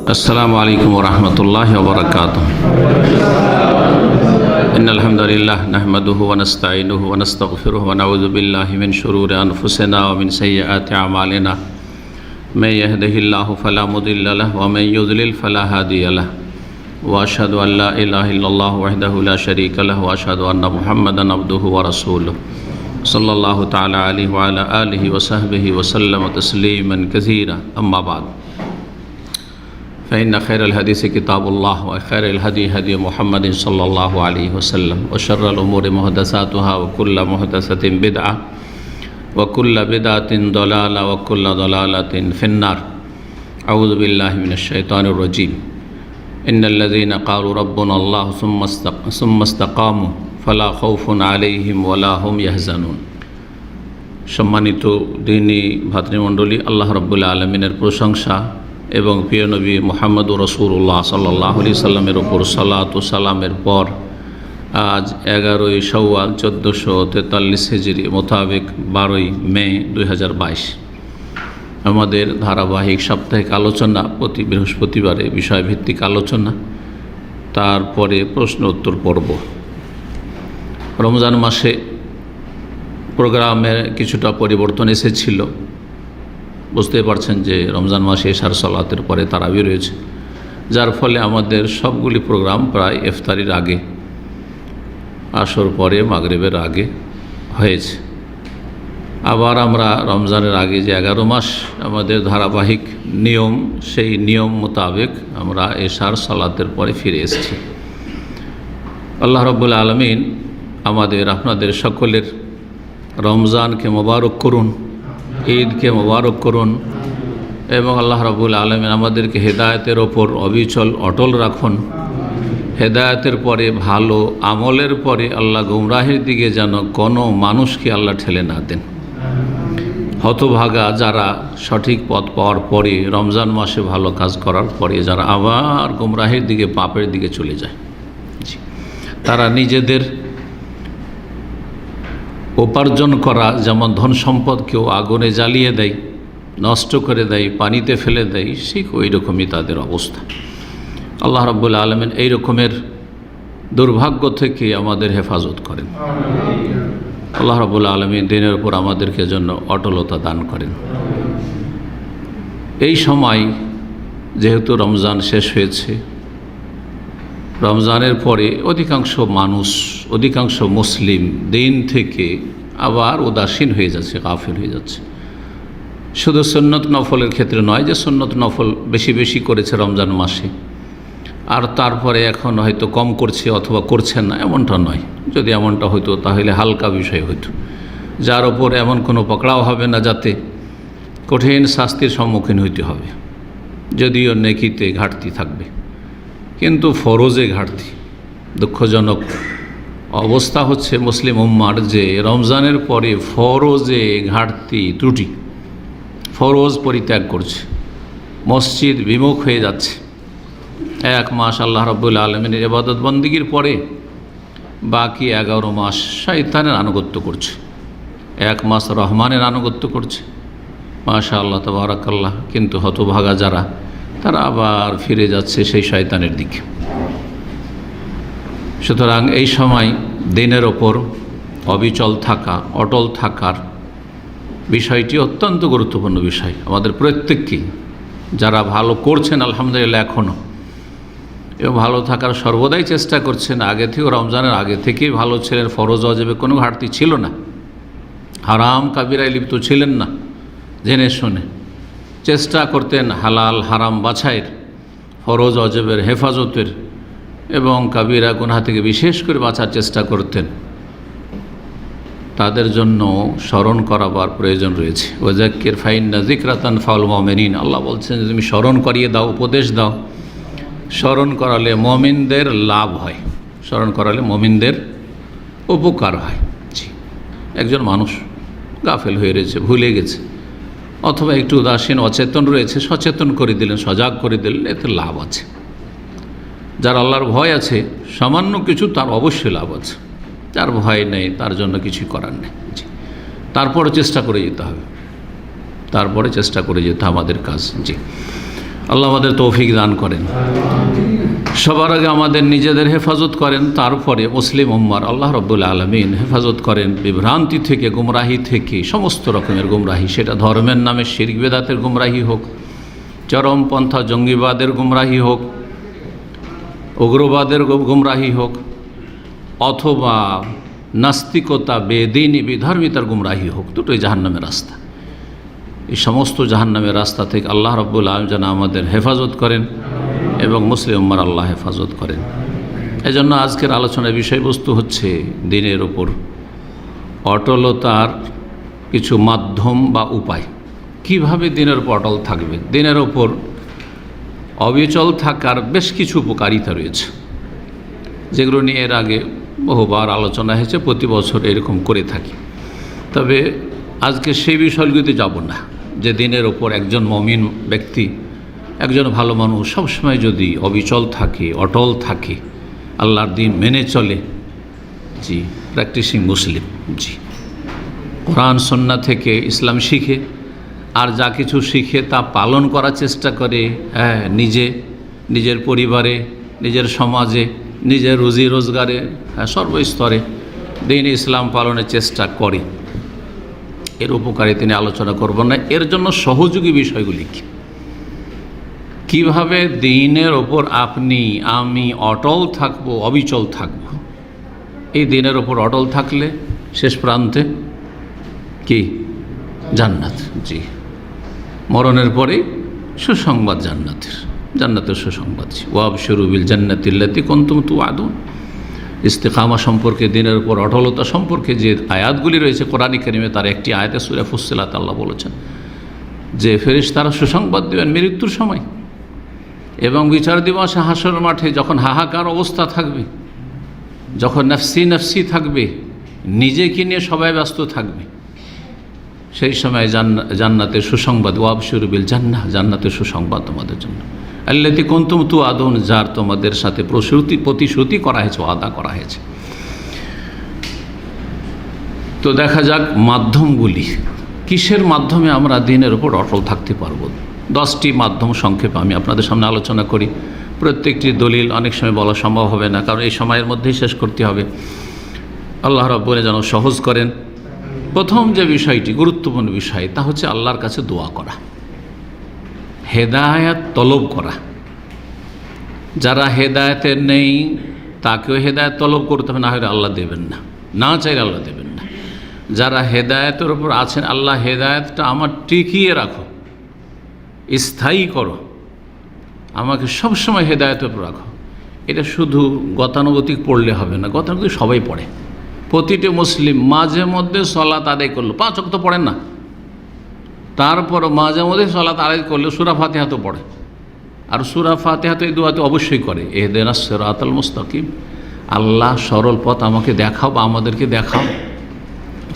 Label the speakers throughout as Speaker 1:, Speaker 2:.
Speaker 1: अस्सलामु अलैकुम वरहमतुल्लाहि वबरकातुहू। इन्नल हम्दुलिल्लाह नहमदुहु व नस्तईनुहु व नस्तगफिरुहु व नऊज़ु बिल्लाहि मिन शुरूरि अनफुसिना व मिन सय्यिआति अमालिना। मैं यहदिहिल्लाहु फला मुदिल्ल लहु व मैं युज़लिल फला हादिय लहु व अशहदु अल्ला इलाहा इल्लल्लाहु वहदहु ला शरीका लहु व अशहदु अन्न मुहम्मदन अब्दुहु व रसूलुहु सल्लल्लाहु तआला अलैहि व अला आलिहि व सहबिहि व सल्लम तस्लीमन कसीरा। अम्मा बाद फ़इन्न खैरल हदीस किताबुल्लाह व खैरल हदी हदी मुहम्मदिन सल्लल्लाहु अलैहि वसल्लम व शर्रल उमूरि मुहदसातुहा व कुल्लु मुहदसतिन बिदअह व कुल्लु बिदअतिन दलाला व कुल्लु दलालतिन फिन्नार। अऊज़ु बिल्लाहि मिनश शैतानिर रजीम। इन्नल्लज़ीना क़ालू रब्बुनल्लाहु सुम्मा इस्तक़ामू फला खौफुन अलैहिम वला हुम यहज़ानुन। सम्मानित दीनी भातृमণ্ডলী, আল্লাহ রাব্বুল আলামিনের প্রশংসা এবং প্রিয় নবী মুহাম্মদুর রাসূলুল্লাহ সাল্লাল্লাহু আলাইহি সাল্লামের ওপর সালাত ও সালামের পর আজ 11ই শাওয়াল 1443 হিজরি মোতাবেক 12ই মে 2022 আমাদের ধারাবাহিক সাপ্তাহিক আলোচনা, প্রতি বৃহস্পতিবারে বিষয়ভিত্তিক আলোচনা, তারপরে প্রশ্ন উত্তর পর্ব। রমজান মাসে প্রোগ্রামে কিছুটা পরিবর্তন এসেছিল। বুঝতে পারছেন যে রমজান মাসে এশার সালাতের পরে তারাবি রয়েছে, যার ফলে আমাদের সবগুলি প্রোগ্রাম প্রায় ইফতারির আগে, আসর পরে মাগরিবের আগে হয়েছে। আবার আমরা রমজানের আগে যে 11 মাস আমাদের ধারাবাহিক নিয়ম, সেই নিয়ম মোতাবেক আমরা এশার সালাতের পরে ফিরে এসেছি। আল্লাহ রাব্বুল আলামিন আমাদের আপনাদের সকলের রমজানকে মোবারক করুন, ঈদকে মোবারক করুন এবং আল্লাহ রাব্বুল আলামিন আমাদেরকে হেদায়েতের ওপর অবিচল অটল রাখুন। হেদায়েতের পরে, ভালো আমলের পরে আল্লাহ গুমরাহির দিকে যেন কোনো মানুষকে আল্লাহ ঠেলে না দেন। হতভাগা যারা সঠিক পথ পাওয়ার পরে, রমজান মাসে ভালো কাজ করার পরে যারা আবার গুমরাহির দিকে, পাপের দিকে চলে যায়, তারা নিজেদের উপার্জন করা যেমন ধন সম্পদ কেউ আগুনে জ্বালিয়ে দেয়, নষ্ট করে দেয়, পানিতে ফেলে দেয়, ঠিক ওই রকমই তাদের অবস্থা। আল্লাহ রাব্বুল আলামিন এই রকমের দুর্ভাগ্য থেকে আমাদের হেফাজত করেন। আল্লাহ রাব্বুল আলামিন দিনের উপর আমাদেরকে জন্য অটলতা দান করেন। এই সময় যেহেতু রমজান শেষ হয়েছে, রমজানের পরে অধিকাংশ মানুষ, অধিকাংশ মুসলিম দিন থেকে আবার উদাসীন হয়ে যাচ্ছে, গাফিল হয়ে যাচ্ছে। শুধু সুন্নত নফলের ক্ষেত্রে নয় যে সুন্নত নফল বেশি বেশি করেছে রমজান মাসে আর তারপরে এখন হয়তো কম করছে অথবা করছেন না, এমনটা নয়। যদি এমনটা হতো তাহলে হালকা বিষয় হতো, যার ওপর এমন কোনো পকড়াও হবে না যাতে কঠিন শাস্তির সম্মুখীন হইতে হবে। যদিও নেকিতে ঘাটতি থাকবে, কিন্তু ফরজে ঘাটতি। দুঃখজনক অবস্থা হচ্ছে মুসলিম উম্মার যে রমজানের পরে ফরজে ঘাটতি, ত্রুটি, ফরজ পরিত্যাগ করছে, মসজিদ বিমুখ হয়ে যাচ্ছে। 1 মাস আল্লাহ রাব্বুল আলামিনের ইবাদত বন্দেগীর পরে বাকি 11 মাস শয়তানের আনুগত্য করছে, 1 মাস রহমানের আনুগত্য করছে। মাশাআল্লাহ, তাবারাকাল্লাহ। কিন্তু হতভাগা যারা, তারা আবার ফিরে যাচ্ছে সেই শয়তানের দিকে। সুতরাং এই সময় দিনের ওপর অবিচল থাকা, অটল থাকার বিষয়টি অত্যন্ত গুরুত্বপূর্ণ বিষয় আমাদের প্রত্যেককেই। যারা ভালো করছেন আলহামদুলিল্লাহ এখনও, এবং ভালো থাকার সর্বদাই চেষ্টা করছেন, আগে থেকেও রমজানের আগে থেকেই ভালো ছিলেন, ফরজ ওয়াজিবে কোনো ঘাটতি ছিল না, হারাম কাবিরায় লিপ্ত ছিলেন না, জেনে শুনে চেষ্টা করতেন হালাল হারাম বাছাইয়ের, ফরজ ওয়াজিবের হেফাজতের এবং কাবিরা গুনাহ থেকে বিশেষ করে বাঁচার চেষ্টা করতেন। তাদের জন্য স্মরণ করাবার প্রয়োজন রয়েছে। ওয়াযাক্কির ফাইন্না যিকরা তানফাউল মুমিনিন। আল্লাহ বলছেন যে তুমি স্মরণ করিয়ে দাও, উপদেশ দাও। স্মরণ করালে মুমিনদের লাভ হয়, স্মরণ করালে মুমিনদের উপকার হয়। জি, একজন মানুষ গাফেল হয়ে রয়েছে, ভুলে গেছে, অথবা একটু উদাসীন অচেতন রয়েছে, সচেতন করে দিলেন, সজাগ করে দিলেন, এতে লাভ আছে। যার আল্লাহর ভয় আছে, সামান্য কিছু তার অবশ্যই লাভ আছে। যার ভয় নেই তার জন্য কিছুই করার নেই। তারপরে চেষ্টা করে যেতে হবে, তারপরে চেষ্টা করে যেতে আমাদের কাজ। জি, আল্লাহ আমাদের তৌফিক দান করেন। সবার আগে আমাদের নিজেদের হেফাজত করেন, তারপরে মুসলিম উম্মার আল্লাহ রাব্বুল আলামিন হেফাজত করেন বিভ্রান্তি থেকে, গুমরাহি থেকে, সমস্ত রকমের গুমরাহি, সেটা ধর্মের নামে শিরক বিদআতের গুমরাহি হোক, চরমপন্থা জঙ্গিবাদের গুমরাহি হোক, উগ্রবাদের গুমরাহি হোক, অথবা নাস্তিকতা, বেদিনী, বিধর্মিতার গুমরাহি হোক, দুটোই জাহান্নামের রাস্তা। এই সমস্ত জাহান্নামের রাস্তা থেকে আল্লাহ রাব্বুল আলামিন যেন আমাদের হেফাজত করেন এবং মুসলিম উম্মার আল্লাহ হেফাজত করেন। এজন্য আজকের আলোচনার বিষয়বস্তু হচ্ছে দ্বীনের ওপর অটলতার কিছু মাধ্যম বা উপায়। কিভাবে দ্বীনের ওপর অটল থাকবে? দ্বীনের ওপর অবিচল থাকার বেশ কিছু উপকারিতা রয়েছে, যেগুলো নিয়ে এর আগে বহুবার আলোচনা হয়েছে, প্রতি বছর এরকম করে থাকি। তবে আজকে সেই বিষয়গুলিতে যাব না, যে দ্বীনের ওপর একজন মুমিন ব্যক্তি, একজন ভালো মানুষ সবসময় যদি অবিচল থাকে, অটল থাকে, আল্লাহর দ্বীন মেনে চলে, জি, প্র্যাকটিসিং মুসলিম, জি, কোরআন সুন্নাহ থেকে ইসলাম শিখে আর যা কিছু শিখে তা পালন করার চেষ্টা করে, হ্যাঁ, নিজের পরিবারে, নিজের সমাজে, নিজের রুজি রোজগারে, হ্যাঁ, সর্বস্তরে দ্বীন ইসলাম পালনের চেষ্টা করে, এর উপকারে তিনি আলোচনা করব না। এর জন্য সহযোগী বিষয়গুলি কি, কীভাবে দ্বীনের ওপর আপনি আমি অটল থাকব, অবিচল থাকব। এই দ্বীনের ওপর অটল থাকলে শেষ প্রান্তে কি? জান্নাত, জি, মরণের পরে সুসংবাদ জান্নাতের সুসংবাদ। ওয়াবশিরু বিল জান্নাতিল্লাতী কুনতুম তুআদুন। ইস্তিকামা সম্পর্কে, দ্বীনের উপর অটলতা সম্পর্কে যে আয়াতগুলি রয়েছে কোরআন কারীমে, তার একটি আয়াতে সূরা ফুসসিলাত আল্লাহ বলেছেন যে ফেরেশতারা সুসংবাদ দেবেন মৃত্যুর সময় এবং বিচার দিবসে হাসর মাঠে যখন হাহাকার অবস্থা থাকবে, যখন নফসি নফসি থাকবে, নিজেকে নিয়ে সবাই ব্যস্ত থাকবে, সেই সময় জান্নাতের সুসংবাদ, ওয়াবশিরু বিল জান্নাহ, জান্নাতের সুসংবাদ তোমাদের জন্য, আল্লাতী কুনতুম তুআদুন, যার তোমাদের সাথে প্রতিশ্রুতি করা হয়েছে, ওয়াদা করা হয়েছে। তো দেখা যাক মাধ্যমগুলি, কিসের মাধ্যমে আমরা দ্বীনের উপর অটল থাকতে পারব। 10টি মাধ্যম সংক্ষেপে আমি আপনাদের সামনে আলোচনা করি। প্রত্যেকটি দলিল অনেক সময় বলা সম্ভব হবে না, কারণ এই সময়ের মধ্যেই শেষ করতে হবে। আল্লাহ রাব্বুল যেন সহজ করেন। প্রথম যে বিষয়টি, গুরুত্বপূর্ণ বিষয়, তা হচ্ছে আল্লাহর কাছে দোয়া করা, হেদায়েত তলব করা। যারা হেদায়েতের নেই তাকেও হেদায়েত তলব করতে হবে, না হলে আল্লাহ দেবেন না, না চাইলে আল্লাহ দেবেন না। যারা হেদায়েতের উপর আছেন, আল্লাহ হেদায়েতটা আমার টিকিয়ে রাখো, স্থায়ী করো, আমাকে সবসময় হেদায়েতের উপর রাখো। এটা শুধু গতানুগতিক পড়লে হবে না, গতানুগতিক সবাই পড়ে। প্রতিটি মুসলিম মাঝে মধ্যে সলাত আদায় করলো, 5 ওয়াক্ত পড়েন না, তারপর মাঝে মধ্যে সলাত আদায় করলে সূরা ফাতিহা তো পড়ে, আর সূরা ফাতিহা তো এই দোয়াতে অবশ্যই করে, ইহদিনাস সিরাতাল মুস্তাকিম, আল্লাহ সরল পথ আমাকে দেখাও বা আমাদেরকে দেখাও।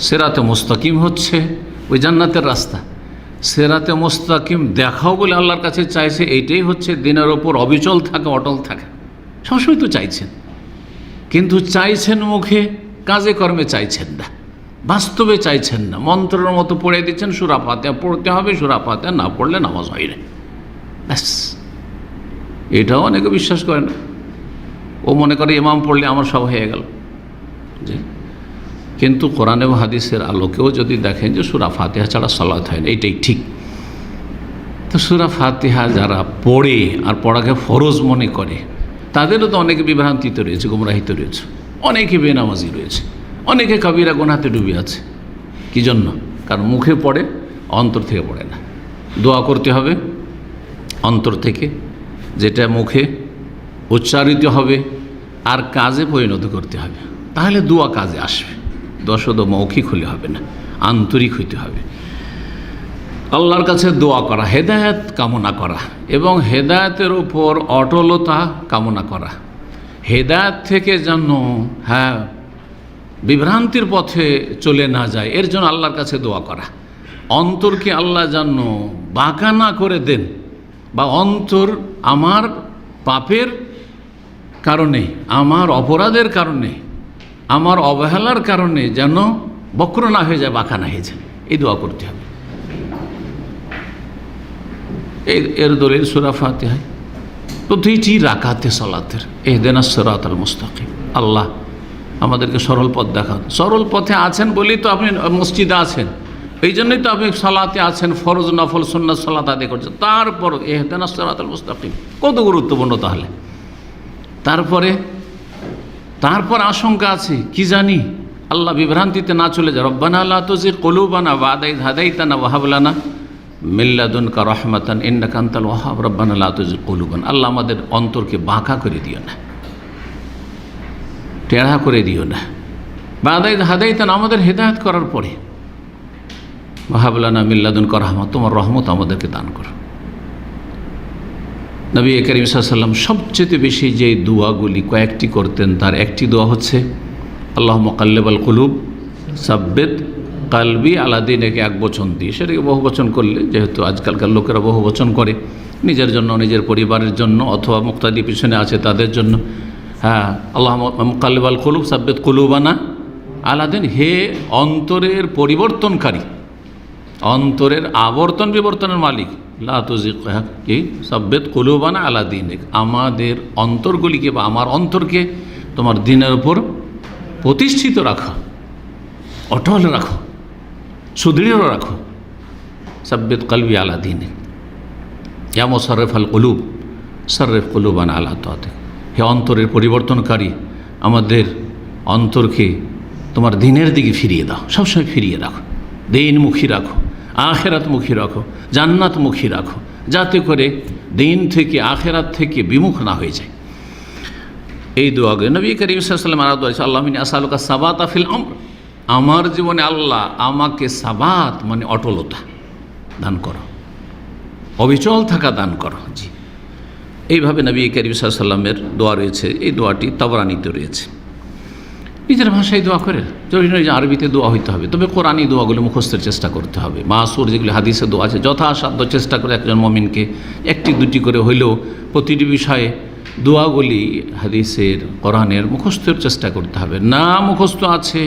Speaker 1: সিরাতে মুস্তাকিম হচ্ছে ওই জান্নাতের রাস্তা, সিরাতে মুস্তাকিম দেখাও বলে আল্লাহর কাছে চাইছে। এইটাই হচ্ছে দ্বীনের ওপর অবিচল থাকা, অটল থাকা। সবসময় তো চাইছেন, কিন্তু চাইছেন মুখে, কাজে কর্মে চাইছেন না, বাস্তবে চাইছেন না। মন্ত্রের মতো পড়ে দিচ্ছেন, সূরা ফাতিহা পড়তে হবে, সূরা ফাতিহা না পড়লে নামাজ হয় না, ব্যাস। এটাও অনেকে বিশ্বাস করে না, ও মনে করে ইমাম পড়লে আমার সব হয়ে গেল, জি। কিন্তু কোরআন এবং হাদিসের আলোকেও যদি দেখেন যে সূরা ফাতিহা ছাড়া সালাত হয় না, এইটাই ঠিক। তো সূরা ফাতিহা যারা পড়ে আর পড়াকে ফরজ মনে করে, তাদেরও তো অনেকে বিভ্রান্তিতে রয়েছে, গুমরাহিত রয়েছে, অনেকে বেনামাজি রয়েছে, অনেকে কবিরা গুনাহতে ডুবে আছে। কি জন্য? কারণ মুখে পড়ে, অন্তর থেকে পড়ে না। দোয়া করতে হবে অন্তর থেকে, যেটা মুখে উচ্চারিত হবে আর কাজে পরিণত করতে হবে, তাহলে দোয়া কাজে আসবে। দোয়া শুধু মৌখিক হলে হবে না, আন্তরিক হইতে হবে। আল্লাহর কাছে দোয়া করা, হেদায়েত কামনা করা এবং হেদায়েতের উপর অটলতা কামনা করা, হেদায়েত থেকে যেন বিভ্রান্তির পথে চলে না যায়, এর জন্য আল্লাহর কাছে দোয়া করা। অন্তরকে আল্লাহ যেন বাঁকা না করে দেন, বা অন্তর আমার পাপের কারণে, আমার অপরাধের কারণে, আমার অবহেলার কারণে যেন বক্র না হয়ে যায়, বাঁকা না হয়ে যায়, এই দোয়া করতে হবে। এর দলিল সূরা ফাতিহা। প্রতিটি রাকাতে সালাতের ইহদিনাস সিরাতাল মুস্তাকিম, আল্লাহ আমাদেরকে সরল পথ দেখান। সরল পথে আছেন বলেই তো আপনি মসজিদে আছেন, এই জন্যই তো আপনি সালাতে আছেন, ফরজ নফল সুন্নাত সালাত আদায় করছেন। তারপর ইহদিনাস সিরাতাল মুস্তাকিম কত গুরুত্বপূর্ণ তাহলে। তারপর আশঙ্কা আছে, কি জানি আল্লাহ বিভ্রান্তিতে না চলে যায়। রব্বানা লা তুযিগ কুলুবানা বা'দা ইয হাদাইতানা ওয়া হাব লানা মিন লাদুনকা রাহমাতান ইন্নাকা আনতাল ওয়াহ্হাব রব্বানা লা তুযিগ কুলুবানা। আল্লাহ আমাদের অন্তরকে বাঁকা করে দিও না, টেढ़া করে দিও না। বা'দা ইয হাদাইতানা, আমাদের হেদায়েত করার পরে, ওয়া হাব লানা মিন লাদুনকা রাহমাত, তোমার রহমত আমাদেরকে দান করো। নবী করিম সাল্লাল্লাহু আলাইহি ওয়াসাল্লাম সবচেয়ে বেশি যে দোয়াগুলি কয়েকটি করতেন, তার একটি দোয়া হচ্ছে আল্লাহ মুকাল্লিবাল কুলুব সাব্বিত কালবি আলা দীনিক, এক বচন দিয়ে। সেটাকে বহু বচন করলে, যেহেতু আজকালকার লোকেরা বহু বচন করে নিজের জন্য, নিজের পরিবারের জন্য, অথবা মুক্তাদি পিছনে আছে তাদের জন্য। হ্যাঁ, আল্লাহ মুকাল্লিবাল কুলুব সাব্বিত কুলুবানা আলা দীনিক, হে অন্তরের পরিবর্তনকারী, অন্তরের আবর্তন বিবর্তনের মালিক, লা তুযিগ কি সাব্বিত কুলুবানা আলা দীনিক, আমাদের অন্তরগুলিকে বা আমার অন্তরকে তোমার দ্বীনের উপর প্রতিষ্ঠিত রাখো, অটল রাখো, সুদৃঢ় রাখো। সাব্বিত কলবি আলা দীনিক, ইয়া মুসাররিফাল কুলুব সাররিফ কুলুবানা আলা তাআতিক, হে অন্তরের পরিবর্তনকারী, আমাদের অন্তরকে তোমার দ্বীনের দিকে ফিরিয়ে দাও, সবসময় ফিরিয়ে রাখো, দ্বীনমুখী রাখো, আখিরাতমুখী রাখো, জান্নাতমুখী রাখো, যাতে করে দ্বীন থেকে আখিরাত থেকে বিমুখ না হয়ে যায়। এই দোয়াকে নবী করিম সাল্লাল্লাহু আলাইহি ওয়াসাল্লাম আরাদু আল্লাহ মিন আসালুকা সাবাতা ফিল আমর, আমার জীবনে আল্লাহ আমাকে সাবাত মানে অটলতা দান করো, অবিচল থাকা দান করো। জি, এইভাবে নবী করিম সাল্লাল্লাহু আলাইহি ওয়াসাল্লামের দোয়া রয়েছে। এই দোয়াটি তাবরানীতে রয়েছে। নিজের ভাষায় দোয়া করে, জরুরি নয় যে আরবিতে দোয়া হইতে হবে, তবে কোরআনী দোয়াগুলো মুখস্থের চেষ্টা করতে হবে। মাসুর যেগুলি হাদিসে দোয়া আছে, যথাসাধ্য চেষ্টা করে একজন মুমিনকে একটি দুটি করে হইলেও প্রতিটি বিষয়ে দোয়াগুলি হাদিসের কোরআনের মুখস্থের চেষ্টা করতে হবে। না মুখস্থ আছে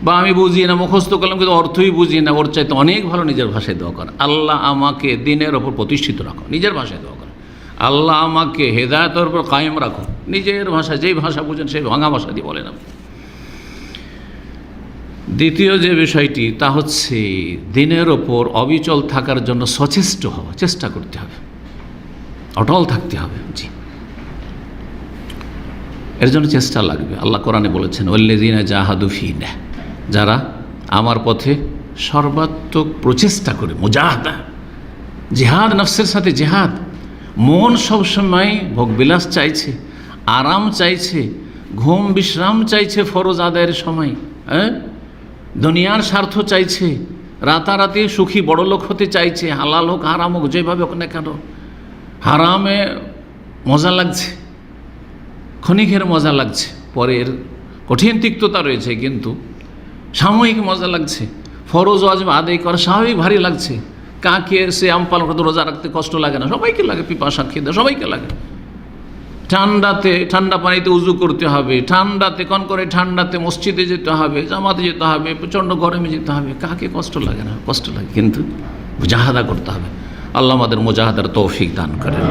Speaker 1: বা আমি বুঝি না, মুখস্থ করলাম কিন্তু অর্থই বুঝি না, ওর চাইতে অনেক ভালো নিজের ভাষায় দোয়া করা। আল্লাহ আমাকে দ্বীনের ওপর প্রতিষ্ঠিত রাখো, নিজের ভাষায় দোয়া করা। আল্লাহ আমাকে হেদায়েতের ওপর কায়েম রাখো, নিজের ভাষায়, যেই ভাষা বুঝেন সেই ভাঙা ভাষা দিয়ে বলেন আপনি। দ্বিতীয় যে বিষয়টি তা হচ্ছে দ্বীনের ওপর অবিচল থাকার জন্য সচেষ্ট হওয়া, চেষ্টা করতে হবে, অটল থাকতে হবে। জি, এর জন্য চেষ্টা লাগবে। আল্লাহ কোরআনে বলেছেন ওয়াল্লাযীনা জাহাদু ফীনা, যারা আমার পথে সর্বাত্মক প্রচেষ্টা করে, মুজাহাদা, জিহাদ, নফসের সাথে জিহাদ। মন সবসময় ভোগবিলাস চাইছে, আরাম চাইছে, ঘুম বিশ্রাম চাইছে ফরজ আদায়ের সময়, হ্যাঁ, দুনিয়ার স্বার্থ চাইছে, রাতারাতি সুখী বড়লোক হতে চাইছে, হালাল হোক হারাম হোক যেভাবে হোক না কেন। হারামে মজা লাগছে, ক্ষণিকের মজা লাগছে, পরের কঠিন তিক্ততা রয়েছে, কিন্তু সাময়িক মজা লাগছে। ফরজ ওয়াজিব আদায় করা স্বাভাবিক ভারী লাগছে। কাকে সে আমপাল করতে রোজা রাখতে কষ্ট লাগে না? সবাইকে লাগে, পিপাসা খিদে সবাইকে লাগে। ঠান্ডাতে ঠান্ডা পানিতে উজু করতে হবে, ঠান্ডাতে করে ঠান্ডাতে মসজিদে যেতে হবে, জামাতে যেতে হবে, প্রচণ্ড গরমে যেতে হবে, কাকে কষ্ট লাগে না? কষ্ট লাগে, কিন্তু মুজাহাদা করতে হবে। আল্লাহ আমাদের মুজাহাদার তৌফিক দান করেন।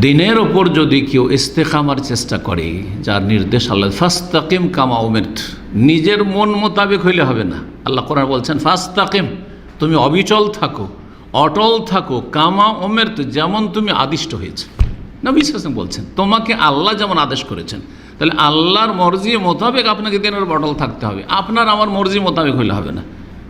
Speaker 1: দ্বীনের ওপর যদি কেউ ইস্তেকামার চেষ্টা করে, যার নির্দেশ আল্লাহ, ফাস্তাকিম কামা উমিরত, নিজের মন মোতাবেক হইলে হবে না। আল্লাহ কোরআন বলছেন ফাস্তাকিম, তুমি অবিচল থাকো, অটল থাকো, কামা উমিরত, যেমন তুমি আদিষ্ট হয়েছে। নবী সাল্লাল্লাহু আলাইহি ওয়াসাল্লাম বলছেন তোমাকে আল্লাহ যেমন আদেশ করেছেন, তাহলে আল্লাহর মর্জি মোতাবেক আপনাকে দ্বীনের উপর অটল থাকতে হবে। আপনার আমার মর্জি মোতাবেক হইলে হবে না,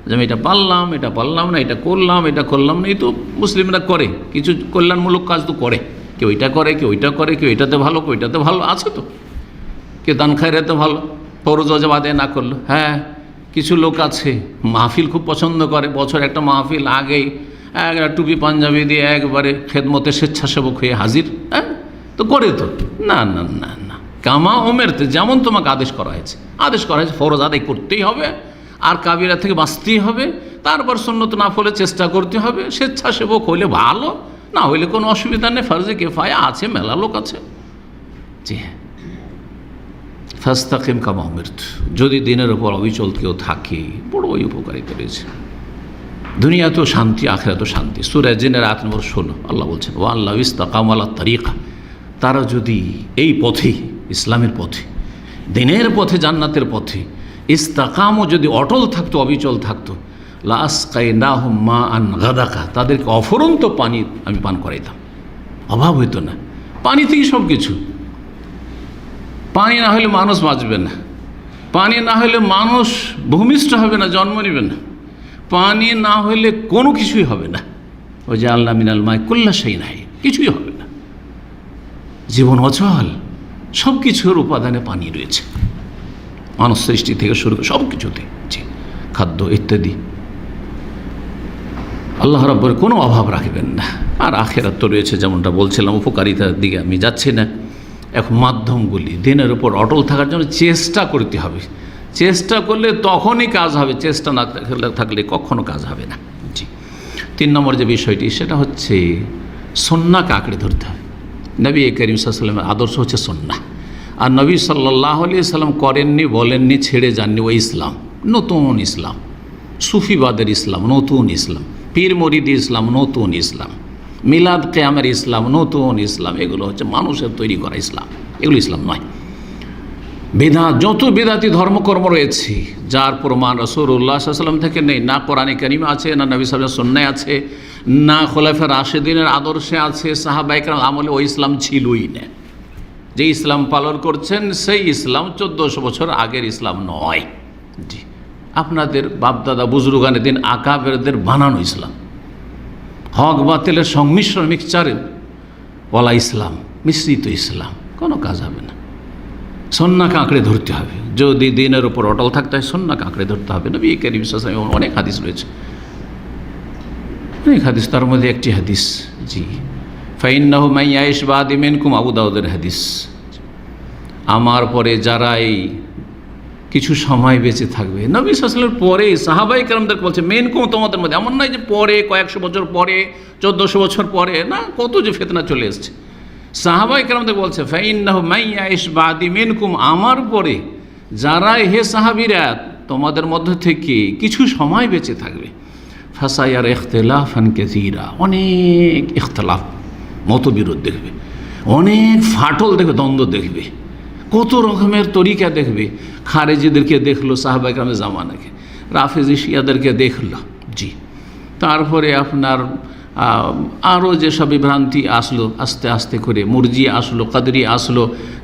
Speaker 1: যে আমি এটা পারলাম, এটা পারলাম না, এটা করলাম, এটা করলাম না। এই তো মুসলিমরা করে, কিছু কল্যাণমূলক কাজ তো করে, কেউ এটা করে, কেউ ওইটা করে, কেউ এটাতে ভালো, কেউ এটাতে ভালো, আছে তো। কেউ দান খায়রাতে ভালো, ফরজ ওয়াজিব আদায় না করলো। হ্যাঁ, কিছু লোক আছে মাহফিল খুব পছন্দ করে, বছর একটা মাহফিল আগেই টুপি পাঞ্জাবি দিয়ে একবারে খেদমতে স্বেচ্ছাসেবক হয়ে হাজির। হ্যাঁ, তো করে তো না না না না, কামা ওমেরতে, যেমন তোমাকে আদেশ করা হয়েছে, ফরজ আদায় করতেই হবে, আর কাবিরা থেকে বাঁচতেই হবে, তারপর সুন্নত নাফলে চেষ্টা করতে হবে। স্বেচ্ছাসেবক হইলে ভালো, না হইলে কোনো অসুবিধা নেই, ফরজে কিফায়া আছে, মেলা লোক আছে। জি হ্যাঁ, ফাস্তাকিম কামা উমিরত, যদি দ্বীনের ওপর অবিচল কেউ থাকে, বড় উপকারিতা রয়েছে। দুনিয়াতেও শান্তি, আখিরাতেও শান্তি। সূরা জিনের আয়াত নম্বর 16 আল্লাহ বলছেন, ওয়া আল্লাহ ইস্তাকামু আলা তারিকা, তারা যদি এই পথে, ইসলামের পথে, দিনের পথে, জান্নাতের পথে ইস্তাকামও যদি অটল থাকতো, অবিচল থাকতো, লা আসকাইনাহুম মাআন গাদাকা, তাদেরকে অফুরন্ত পানি আমি পান করাইতাম, অভাব হইতো না। পানি থেকেই সব কিছু। পানি না হলে মানুষ বাঁচবে না, পানি না হলে মানুষ ভূমিষ্ঠ হবে না, জন্ম নেবে না, পানি না হলে কোনো কিছুই হবে না। ওই যে আল্লাহ মিনাল মাই কুল্লা সেই নাই, কিছুই হবে না, জীবন অচল। সব কিছুর উপাদানে পানি রয়েছে, মানুষ সৃষ্টি থেকে শুরু করে সব কিছুতে, জি, খাদ্য ইত্যাদি। আল্লাহ রাব্বুল কোনো অভাব রাখবেন না। আর আখিরাত তো রয়েছে, যেমনটা বলছিলাম, উপকারিতার দিকে আমি যাচ্ছি না। এখন মাধ্যমগুলি দিনের উপর অটল থাকার জন্য চেষ্টা করতে হবে। চেষ্টা করলে তখনই কাজ হবে, চেষ্টা না থাকলে কখনো কাজ হবে না। জি, 3 নম্বর যে বিষয়টি, সেটা হচ্ছে সুন্নাহকে আঁকড়ে ধরতে হবে। নবী করিম সাল্লাল্লাহু আলাইহি ওয়াসাল্লামের আদর্শ হচ্ছে সুন্নাহ। আর নবী সাল্লাল্লাহু আলাইহি ওয়াসাল্লাম করেননি, বলেননি, ছেড়ে যাননি ওই ইসলাম, নতুন ইসলাম, সুফিবাদের ইসলাম, নতুন ইসলাম, পীর মরিদি ইসলাম, নতুন ইসলাম, মিলাদ কিয়ামের ইসলাম, নতুন ইসলাম। এগুলো হচ্ছে মানুষের তৈরি করা ইসলাম, এগুলো ইসলাম নয়। বেদাত, যত বেদাতি ধর্মকর্ম রয়েছে, যার প্রমাণ রাসূলুল্লাহ সাল্লাল্লাহু আলাইহি ওয়াসাল্লাম থেকে নেই, না কোরআনে কারিমে আছে, না নবী সাল্লাল্লাহু আলাইহি ওয়াসাল্লামের সুন্নাহে আছে, না খোলাফায়ে রাশিদিনের আদর্শে আছে, সাহাবায়ে কেরামের আমলে ওই ইসলাম ছিলই না। যে ইসলাম পালন করছেন সেই ইসলাম 1400 বছর আগের ইসলাম নয়। জি, আপনাদের বাপদাদা বুজুর্গানের দিন আকাবেরদের বানানো ইসলাম, হক বাতিলের সংমিশ্রণ, মিক্সচারে বলা ইসলাম, মিশ্রিত ইসলাম, কোনো কাজ হবে না। সুন্নাহকে আঁকড়ে ধরতে হবে। যদি দিনের উপর অটল থাকতে হয়, সুন্নাহকে আঁকড়ে ধরতে হবে। নবী করিম সাল্লাল্লাহু আলাইহি ওয়াসাল্লাম অনেক হাদিস রয়েছে, অনেক হাদিস, তার মধ্যে একটি হাদিস, জি, ফাইন্নাহু মান ইয়াইশ বাদি মিনকুম, আবু দাউদের হাদিস, আমার পরে যারা এই কিছু সময় বেঁচে থাকবে, নবী সাল্লাল্লাহু আলাইহি ওয়াসাল্লামের পরে সাহাবায়ে কেরামদের বলছে মিনকুম, তোমাদের মধ্যে, এমন নয় যে পরে কয়েকশো বছর পরে, 1400 বছর পরে, না, কত যে ফিতনা চলে এসছে। সাহাবায়ে কেরামদের বলছে ফাইন্নাহু মান ইয়াইশ বাদি মিনকুম, আমার পরে যারা, হে সাহাবীরা, তোমাদের মধ্য থেকে কিছু সময় বেঁচে থাকবে, ফাসায়ার ইখতিলাফান কাসীরা, অনেক ইখতিলাফ, মতবিরোধ দেখবে, অনেক ফাটল দেখবে, দ্বন্দ্ব দেখবে, কত রকমের তরিকা দেখবে। খারেজিদেরকে দেখলো সাহাবায়ে কেরামের জামানাকে, রাফেজি শিয়াদেরকে দেখলো, জি, তারপরে আপনার আরও যেসব বিভ্রান্তি আসলো আস্তে আস্তে করে, মুরজি আসলো, কাদরি আসলো,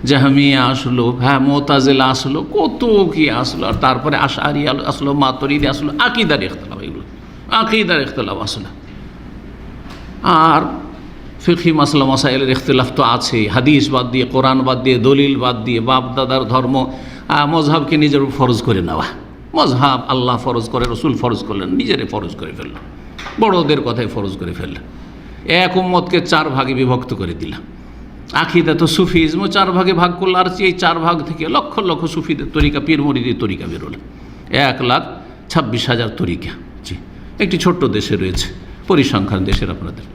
Speaker 1: জাহমিয়া আসলো, হ্যাঁ, মুতাজিলা আসলো, কত কি আসলো, আর তারপরে আশআরি আসলো, মাতুরিদি আসলো, আকীদার ইখতিলাফ, এগুলো আকীদার ইখতিলাফ আসলো। আর ফিকহি মাসলা মাসাইলের ইখতিলাফ তো আছে, হাদিস বাদ দিয়ে, কোরআন বাদ দিয়ে, দলিল বাদ দিয়ে, বাপ দাদার ধর্ম, মজহাবকে নিজের ফরজ করে নেওয়া। মজহাব আল্লাহ ফরজ করে, রসুল ফরজ করলেন, নিজেরে ফরজ করে ফেলল, বড়দের কথাই ফরজ করে ফেলল। এক উম্মতকে 4 ভাগে বিভক্ত করে দিলাম। আকীদা তো সুফিজমও 4 ভাগে ভাগ করল, আর এই 4 ভাগ থেকে লক্ষ লক্ষ সুফিদের তরিকা, পীর মুরিদের তরিকা বেরোল, 1,26,000 তরিকা। জি, একটি ছোট্ট দেশে রয়েছে, পরিসংখ্যান দেশের, আপনাদের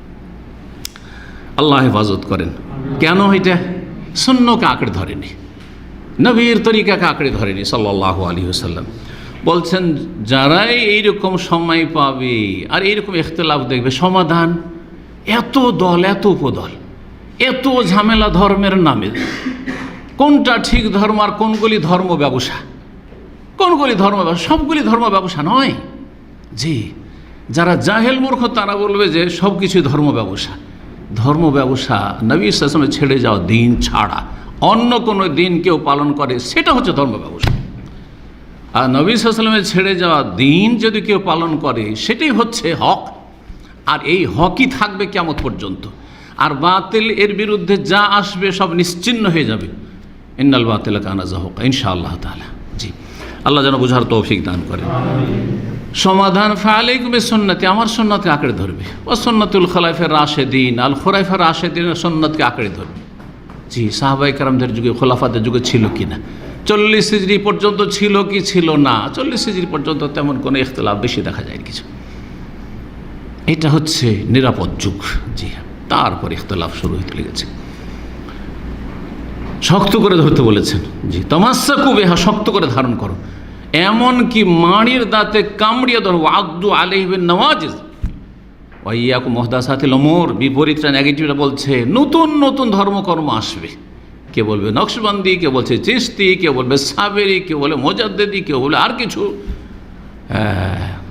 Speaker 1: আল্লাহ হেফাজত করেন। কেন এটা? সুন্নাহকে আঁকড়ে ধরেনি, নবীর তরিকাকে আঁকড়ে ধরেনি সাল্লাল্লাহু আলাইহি ওয়াসাল্লাম। বলছেন যারাই এইরকম সময় পাবে আর এইরকম ইখতিলাফ দেখবে, সমাধান, এত দল, এত উপদল, এত ঝামেলা ধর্মের নামে, কোনটা ঠিক ধর্ম আর কোনগুলি ধর্ম ব্যবসা, কোনগুলি ধর্ম ব্যবসা, সবগুলি ধর্ম ব্যবসা নয়। জি, যারা জাহেল মূর্খ তারা বলবে যে সব কিছু ধর্ম ব্যবসা। ধর্ম ব্যবসা নবী সাল্লাল্লাহু আলাইহি ওয়াসাল্লাম ছেড়ে যাওয়া দিন ছাড়া অন্য কোনো দিন কেউ পালন করে, সেটা হচ্ছে ধর্ম ব্যবসা। আর নবী সাল্লাল্লাহু আলাইহি ওয়াসাল্লামের ছেড়ে যাওয়া দিন যদি কেউ পালন করে, সেটাই হচ্ছে হক। আর এই হকই থাকবে কিয়ামত পর্যন্ত। আর বাতিল, এর বিরুদ্ধে যা আসবে সব নিশ্চিহ্ন হয়ে যাবে। ইন্নাল বাতিলা কানা যাহুকা, ইনশাআল্লাহ তাআলা। জি, আল্লাহ যেন বুঝার তৌফিক দান করেন। সমাধান ফালাইকুম বিসুন্নতি, আমার সুন্নতকে আঁকড়ে ধরবে, ও সুন্নাতুল খোলাফায়ে রাশিদিন, আল খোলাফায়ে রাশিদিনের সুন্নতকে আঁকড়ে ধরবে। জি, সাহাবায়ে কেরামদের যুগে, খোলাফাদের যুগে ছিল কি না, 40 হিজরি পর্যন্ত ছিল কি ছিল না, 40 হিজরি পর্যন্ত তেমন কোনো ইখতিলাফ বেশি দেখা যায় কিছু। এটা হচ্ছে নিরাপদ যুগ। জি, তারপর ইখতিলাফ শুরু হতে লেগেছে। শক্ত করে ধরতে বলেছেন। জি, তামাসসাকু বিহা, শক্ত করে ধারণ করো। এমনকি মাড়ির দাঁতে কামড়িয়ে ধরো, আব্দু আলাইহিন নওয়াজিজ ওয়াইয়াকু মুহদাসাতিল উমুর, বিপরীতটা নেগেটিভটা বলছে নতুন নতুন ধর্মকর্ম আসবে। কে বলবে নকশবন্দি, কে বলছে চিশতি, কে বলবে সাবেরি, কেউ বলে মোজাদ্দেদি, কেউ বলে আর কিছু।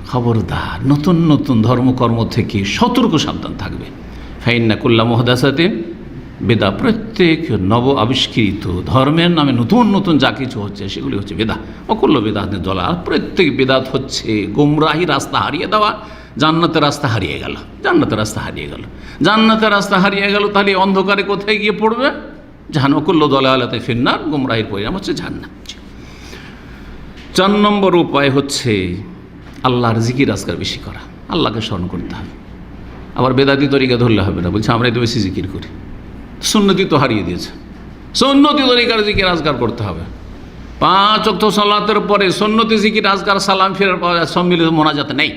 Speaker 1: খবরদার, নতুন নতুন ধর্মকর্ম থেকে সতর্ক সাবধান থাকবে। ফাইন্না কুল্লা মুহদাসাতিন বেদা, প্রত্যেক নব আবিষ্কৃত ধর্মের নামে নতুন নতুন যা কিছু হচ্ছে সেগুলি হচ্ছে বেদা। অকুল্ল বেদাতের দলা, প্রত্যেক বেদাত হচ্ছে গোমরাহি রাস্তা হারিয়ে দেওয়া, জান্নাতের রাস্তা হারিয়ে গেল, জান্নাতের রাস্তা হারিয়ে গেল, জান্নাতের রাস্তা হারিয়ে গেল। তাহলে অন্ধকারে কোথায় গিয়ে পড়বে? জাহান, অকুল্ল দলালাতে ফিন্নার, গোমরাহির পরিণাম হচ্ছে জাহান্নাম। 4 নম্বর উপায় হচ্ছে আল্লাহর জিকির আজকার বেশি করা, আল্লাহকে স্মরণ করতে হবে। আবার বেদাতি তরিকা ধরলে হবে না, বলছে আমরা তো বেশি জিকির করি। সুন্নতি তো হারিয়ে দিয়েছে, সুন্নতি তরিকার জিকির আজকার করতে হবে। 5 ওয়াক্ত সালাতের পরে সুন্নতি জিকির আজকার সালাম ফেরার সম্মিলিত মোনাজাত নেই,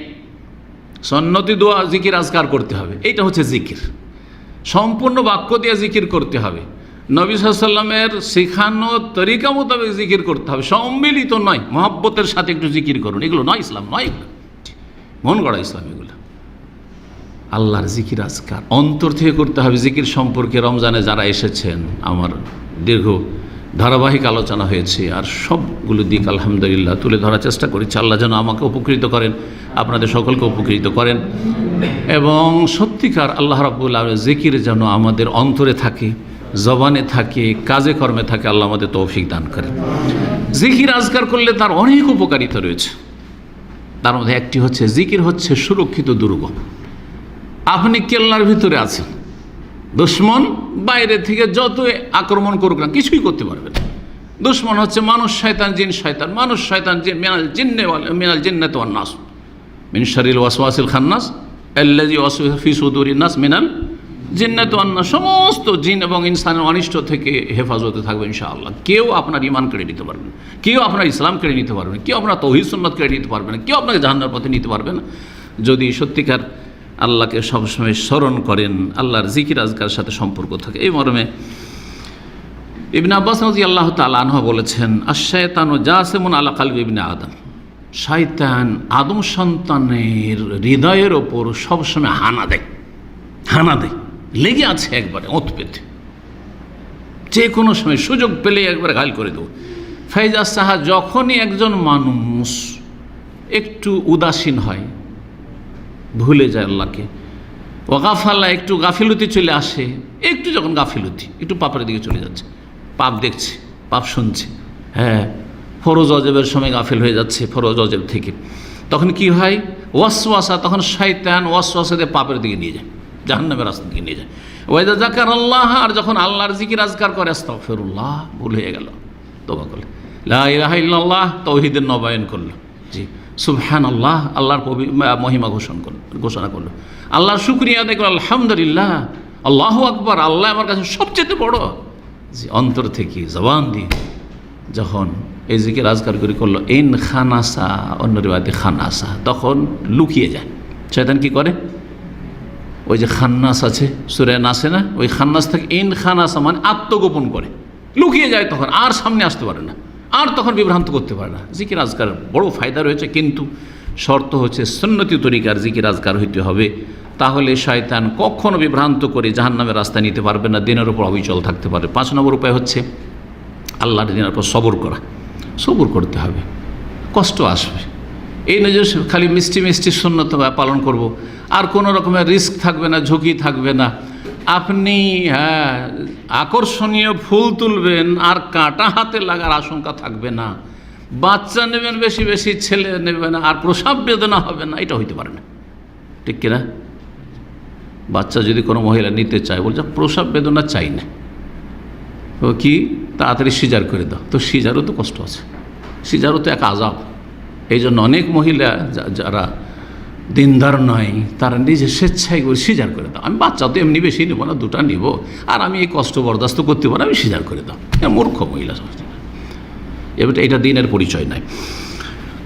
Speaker 1: সুন্নতি দোয়া জিকির আজকার করতে হবে। এইটা হচ্ছে জিকির, সম্পূর্ণ বাক্য দিয়ে জিকির করতে হবে। নবী সাল্লাল্লাহু আলাইহি ওয়াসাল্লামের শেখানো তরিকা মোতাবেক জিকির করতে হবে, সম্মিলিত নয়। মহব্বতের সাথে একটু জিকির করুন, এগুলো নয় ইসলাম, নয় এগুলো মন গড়া ইসলাম। এগুলো আল্লাহর জিকির আজকার অন্তর থেকে করতে হবে। জিকির সম্পর্কে রমজানে যারা এসেছেন আমার দীর্ঘ ধারাবাহিক আলোচনা হয়েছে, আর সবগুলো দিক আলহামদুলিল্লাহ তুলে ধরার চেষ্টা করেছি। আল্লাহ যেন আমাকে উপকৃত করেন, আপনাদের সকলকে উপকৃত করেন, এবং সত্যিকার আল্লাহ রাব্বুল আলামিন জিকির যেন আমাদের অন্তরে থাকে, জবানে থাকে, কাজে কর্মে থাকে। আল্লাহ আমাদের তৌফিক দান করেন। জিকির আজকার করলে তার অনেক উপকারিতা রয়েছে। তার মধ্যে একটি হচ্ছে জিকির হচ্ছে সুরক্ষিত দুর্গ। আপনি কেল্লার ভিতরে আছেন, দুশ্মন বাইরে থেকে যত আক্রমণ করুক না কিছুই করতে পারবে না। দুশ্মন হচ্ছে মানুষ, শয়তান, জিন শয়তান, মানুষ শয়তান, জিন, মিনাল জিন্নাতি ওয়ান নাস, মিন শারিল ওয়াসওয়াসিল খান্নাস আল্লাযী ওয়াসওয়াসু ফি সুদুরিন নাস মিনাল জিন্নাতি ওয়ান নাস। সমস্ত জিন এবং ইনসানের অনিষ্ট থেকে হেফাজতে থাকবে ইনশাআল্লাহ। কেউ আপনার ঈমান কেড়ে নিতে পারবে না, কেউ আপনার ইসলাম কেড়ে নিতে পারবে না, কেউ আপনার তাওহীদ সুন্নাত কেড়ে নিতে পারবে না, কেউ আপনাকে জাহান্নামের পথে নিতে পারবে না, যদি সত্যিকার আল্লাহকে সবসময় স্মরণ করেন, আল্লাহর জিকির আজকার সাথে সম্পর্ক থাকে। এই মর্মে ইবনে আব্বাস রাদিয়াল্লাহু তাআলা আনহু বলেছেন, আশ-শায়তানু জাসিমুন আলা কলবি ইবনে আদম, শয়তান আদম সন্তানের হৃদয়ের ওপর সবসময় হানা দেয়, হানা দেয়, লেগে আছে একবারে ওত পেতে, যে কোনো সময় সুযোগ পেলে একবারে ঘায়ল করে দেবো। ফাইজা সাহা, যখনই একজন মানুষ একটু উদাসীন হয়, ভুলে যায় আল্লাহকে, ওয়াগাফাল্লা, একটু গাফিলতি চলে আসে, একটু যখন গাফিলতি, একটু পাপের দিকে চলে যাচ্ছে, পাপ দেখছে, পাপ শুনছে, হ্যাঁ, ফরজ অজেবের সময় গাফিল হয়ে যাচ্ছে ফরজ অজেব থেকে, তখন কি হয়? ওয়াসওয়াসা, তখন শয়তান ওয়াসওয়াসা দিয়ে পাপের দিকে নিয়ে যায়, জাহান্নামের রাস্তার দিকে নিয়ে যায়। ওয়াইদা যাকার আল্লাহ, আর যখন আল্লাহর জিকির আজকার করে, আস্তাগফিরুল্লাহ, ভুল হয়ে গেল, তওবা করল, লা ইলাহা ইল্লাল্লাহ, তাওহীদের নবায়ন করলো, জি, সুবহানাল্লাহ, আল্লাহর মহিমা ঘোষণা করলো, আল্লাহর শুকরিয়া আদায় করলো, আলহামদুলিল্লাহ, আল্লাহু আকবার, আল্লাহ আমার কাছে সবচেয়ে বড়। যে অন্তর থেকে জবান দিয়ে যখন এই জিকির আজকার করে করলো, ইন খানাসা, অন্য রিওয়ায়াতে খানাসা, তখন লুকিয়ে যায়। শয়তান কি করে? ওই যে খান্নাস আছে সূরা নাসে না, ওই খান্নাস থেকে ইন খানাসা মানে আত্মগোপন করে, লুকিয়ে যায়, তখন আর সামনে আসতে পারে না, আর তখন বিভ্রান্ত করতে পারে না। জিকির আজকার বড় ফায়দা রয়েছে, কিন্তু শর্ত হচ্ছে সুন্নতি তরিকার জিকির আজকার হইতে হবে, তাহলে শয়তান কখনো বিভ্রান্ত করে জাহান্নামের রাস্তা নিতে পারবে না, দিনের উপর অবিচল থাকতে পারে। 5 নম্বর উপায় হচ্ছে আল্লাহর দিনের উপর সবর করা। সবর করতে হবে, কষ্ট আসবে, এই নয় যে খালি মিষ্টি মিষ্টি সুন্নত পালন করব, আর কোনো রকমের রিস্ক থাকবে না, ঝুঁকি থাকবে না। আপনি আকর্ষণীয় ফুল তুলবেন আর কাঁটা হাতে লাগার আশঙ্কা থাকবে না, বাচ্চা নেবেন বেশি বেশি, ছেলে নেবেন আর প্রসাব বেদনা হবে না, এটা হইতে পারে না, ঠিক কিনা? বাচ্চা যদি কোনো মহিলা নিতে চায়, বলছে প্রসাব বেদনা চাই না, ও কি তাড়াতাড়ি সিজার করে দাও, তো সিজারও তো কষ্ট আছে, সিজারও তো এক আযাব। এই জন্য অনেক মহিলা যারা দিনদার নয়, তারা নিজে স্বেচ্ছায় করে সিজার করে দাও, আমি বাচ্চা তো এমনি বেশি নেবো না, 2টা নিব, আর আমি এই কষ্ট বরদাস্ত করতে পারি, আমি সিজার করে দাও। মূর্খ মহিলা সমাজ, এবার এটা দিনের পরিচয় নয়।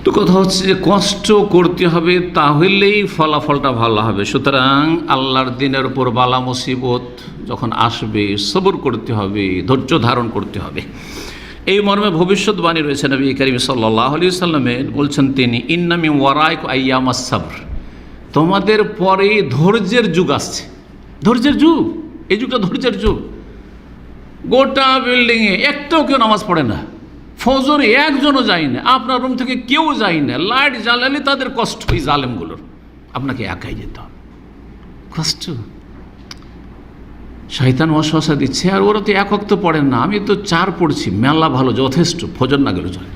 Speaker 1: তো কথা হচ্ছে যে কষ্ট করতে হবে, তাহলেই ফলাফলটা ভালো হবে। সুতরাং আল্লাহর দিনের উপর বালা মুসিবত যখন আসবে, সবর করতে হবে, ধৈর্য ধারণ করতে হবে। এই মর্মে ভবিষ্যৎবাণী রয়েছে নবী করিম সাল্লাল্লাহু আলাইহি ওয়াসাল্লামের, বলছেন তিনি, ইন্না মিন ওয়ারাইকুম আইয়ামাস সাবর, তোমাদের পরে ধৈর্যের যুগ আসছে। ধৈর্যের যুগ, এই যুগটা ধৈর্যের যুগ। গোটা বিল্ডিংয়ে একটাও কেউ নামাজ পড়ে না, ফজর একজনও যায় না, আপনার রুম থেকে কেউ যায় না, লাইট জ্বালালে তাদের কষ্ট, এই জালেমগুলোর। আপনাকে একাই যেতে হবে, কষ্ট। শয়তান ওয়াসওয়াসা দিচ্ছে, আর ওরা তো এক ওয়াক্ত পড়েন না, আমি তো 4 পড়ছি, মেলা ভালো, যথেষ্ট, ফজর না গেলে চলে।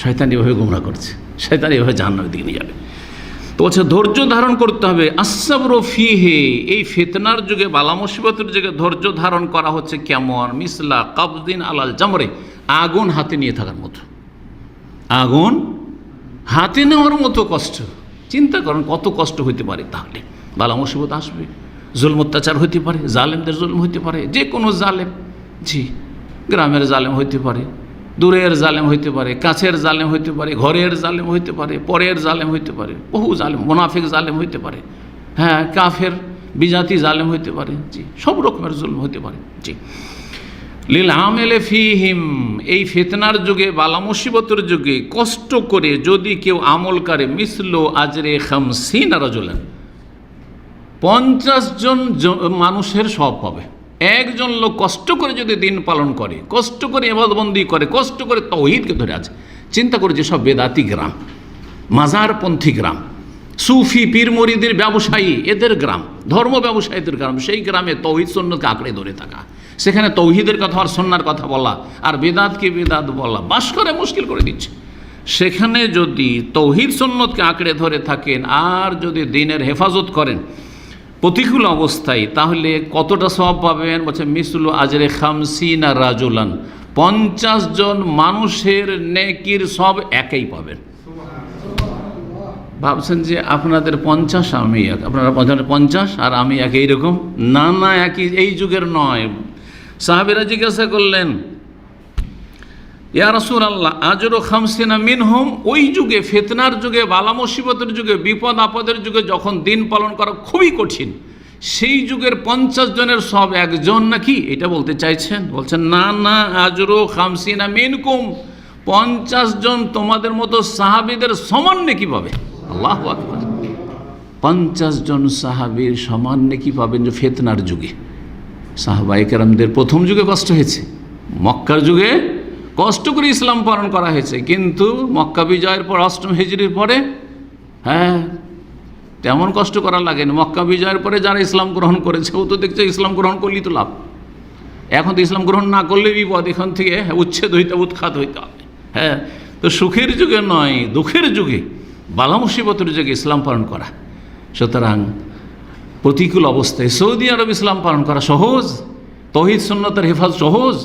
Speaker 1: শয়তান এভাবে গোমরা করছে, শয়তান এভাবে জাহান্নামের দিকে নিয়ে যাবে। তো বলছে ধৈর্য ধারণ করতে হবে। আসসাবরু ফিহি, এই ফিতনার যুগে, বালা মুসিবতের যুগে ধৈর্য ধারণ করা হচ্ছে কেমন? মিসলা কাবদিন আলাল জামরে, আগুন হাতে নিয়ে থাকার মতো। আগুন হাতে নেওয়ার মতো কষ্ট। চিন্তা করেন কত কষ্ট হইতে পারে। তাহলে বালা মুসিবত আসবে, জুলম অত্যাচার হইতে পারে, জালেমদের জুলম হইতে পারে, যে কোনো জালেম, জি, গ্রামের জালেম হইতে পারে, দূরের জালেম হইতে পারে, কাছের জালেম হইতে পারে, ঘরের জালেম হইতে পারে, পরের জালেম হইতে পারে, বহু জালেম, মুনাফিক জালেম হইতে পারে, হ্যাঁ, কাফের বিজাতি জালেম হইতে পারে, জি, সব রকমের জুলম হইতে পারে, জি। লিল আমেলে ফিহিম, এই ফিতনার যুগে, বালা মুসিবতের যুগে কষ্ট করে যদি কেউ আমল করে, মিসলো আজরে খামসিনা রাজুলান, 50 জন মানুষের সওয়াব পাবে। একজন লোক কষ্ট করে যদি দিন পালন করে, কষ্ট করে ইবাদতবন্দি করে, কষ্ট করে তাওহীদকে ধরে আছে। চিন্তা করে যেসব বেদাতি গ্রাম, মাজারপন্থী গ্রাম, সুফি পীর মুরিদের ব্যবসায়ী, এদের গ্রাম, ধর্ম ব্যবসায়ীদের গ্রাম, সেই গ্রামে তাওহীদ সুন্নাতকে আঁকড়ে ধরে থাকা, সেখানে তাওহীদের কথা আর সুন্নাহর কথা বলা আর বেদাতকে বেদাত বলা বাস করে মুশকিল করে দিচ্ছে। সেখানে যদি তাওহীদ সুন্নাতকে আঁকড়ে ধরে থাকেন আর যদি দিনের হেফাজত করেন প্রতিকূল অবস্থায়, তাহলে কতটা সওয়াব পাবেন? বলছে মিসলু আজরে খামসিনা রাজুলান, 50 জন মানুষের নেকির সব একই পাবেন। ভাবছেন যে আপনাদের 50 আমি এক, আপনারা 50 আর আমি এক, এইরকম? না না, একই, এই যুগের নয়। সাহাবীরা জিজ্ঞাসা করলেন, ইয়া রাসূলুল্লাহ আজরু খামসিনা মিনহুম, ওই যুগে, ফিতনার যুগে, বালা মুসিবতের যুগে, বিপদ আপদের যুগে, যখন দিন পালন করা খুবই কঠিন, সেই যুগের 50 জনের সব একজন নাকি? এটা বলতে চাইছেন? বলছেন না না, আজরু খামসিনা মিনকুম, 50 জন তোমাদের মতো সাহাবীদের সমান নেকি পাবে। আল্লাহু আকবার, 50 জন সাহাবীর সমান নেকি পাবেন যে ফিতনার যুগে। সাহাবায়ে কেরামদের প্রথম যুগে কষ্ট হয়েছে, মক্কার যুগে কষ্ট করে ইসলাম পালন করা হয়েছে, কিন্তু মক্কা বিজয়ের পর 8ম হিজরির পরে, হ্যাঁ, তেমন কষ্ট করা লাগেনি। মক্কা বিজয়ের পরে যারা ইসলাম গ্রহণ করেছে, ও তো দেখছে ইসলাম গ্রহণ করলেই তো লাভ। এখন তো ইসলাম গ্রহণ না করলে বিপদ, এখান থেকে উচ্ছেদ হইতে, উৎখাত হইতে হবে। হ্যাঁ, তো সুখের যুগে নয়, দুঃখের যুগে, বালা মুসিবতের যুগে ইসলাম পালন করা। সুতরাং প্রতিকূল অবস্থায় সৌদি আরব ইসলাম পালন করা সহজ, তাওহীদ সুন্নাতের হেফাজত সহজ,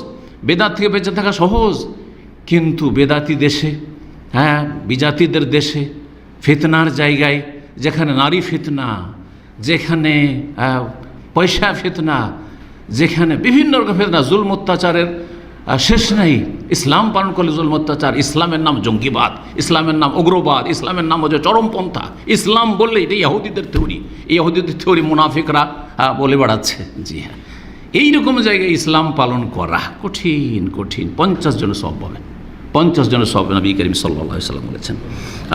Speaker 1: বেদাত থেকে বেঁচে থাকা সহজ। কিন্তু বেদাতি দেশে, হ্যাঁ, বিজাতিদের দেশে, ফিতনার জায়গায়, যেখানে নারী ফিতনা, যেখানে পয়সা ফিতনা, যেখানে বিভিন্ন রকম ফিতনা, জুলম অত্যাচারের শেষ নাই। ইসলাম পালন করলে জুলম অত্যাচার, ইসলামের নাম জঙ্গিবাদ, ইসলামের নাম উগ্রবাদ, ইসলামের নাম হচ্ছে চরমপন্থা। ইসলাম বললে এটা ইহুদিদের থিওরি, এই ইহুদিদের থিওরি মুনাফিকরা বলে বেড়াচ্ছে। জি হ্যাঁ, এইরকম জায়গায় ইসলাম পালন করা কঠিন কঠিন। 50 জনের সওয়াব পাবেন, 50 জনের সওয়াব নবী করিম সাল্লাল্লাহু আলাইহি ওয়াসাল্লাম বলেছেন।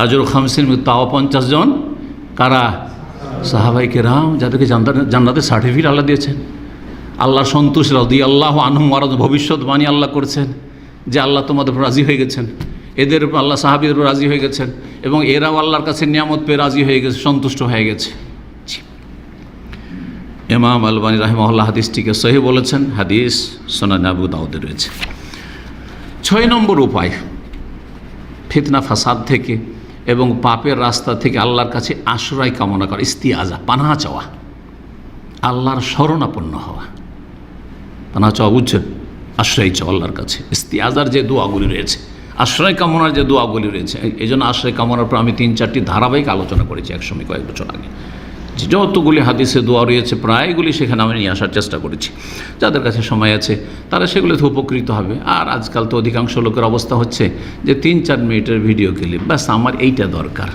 Speaker 1: আজরু খামসিন, তাও 50 জন। কারা? সাহাবায়ে কেরাম, যাদেরকে জান্নাতের সার্টিফিকেট আল্লাহ দিয়েছেন। আল্লাহর সন্তুষ্ট, রাদিয়াল্লাহু আনহুম ওয়া রাদু, ভবিষ্যৎবাণী আল্লাহ করেছেন যে আল্লাহ তোমাদের উপর রাজি হয়ে গেছেন, এদের উপর আল্লাহ সাহাবীদের উপর রাজি হয়ে গেছেন, এবং এরাও আল্লাহর কাছে নিয়ামত পেয়ে রাজি হয়ে গেছে, সন্তুষ্ট হয়ে গেছে। ইমাম আলবানী রাহিমাহুল্লাহ হাদিসটিকে সহিহ বলেছেন, হাদিস সুনান আবু দাউদে রয়েছে। 6 নম্বর উপায় ফিতনা ফাসাদ থেকে এবং পাপের রাস্তা থেকে আল্লাহর কাছে আশ্রয় কামনা করা, ইস্তিআজা, পানাহ চাওয়া, আল্লাহর শরণাপন্ন হওয়া। পানাহ চাওয়া বুঝছেন? আশ্রয় চাওয়া আল্লাহর কাছে। ইস্তিআজার যে দোয়াগুলি রয়েছে, আশ্রয় কামনার যে দোয়াগুলি রয়েছে, এই জন্য আশ্রয় কামনার পর আমি 3-4টি ধারাবাহিক আলোচনা করেছি একসময়, কয়েক বছর আগে। যতগুলি হাদিসে দোয়া রয়েছে প্রায়গুলি সেখানে আমি নিয়ে আসার চেষ্টা করেছি। যাদের কাছে সময় আছে তারা সেগুলোতে উপকৃত হবে। আর আজকাল তো অধিকাংশ লোকের অবস্থা হচ্ছে যে 3-4 মিনিটের ভিডিও ক্লিপ, ব্যাস আমার এইটা দরকার।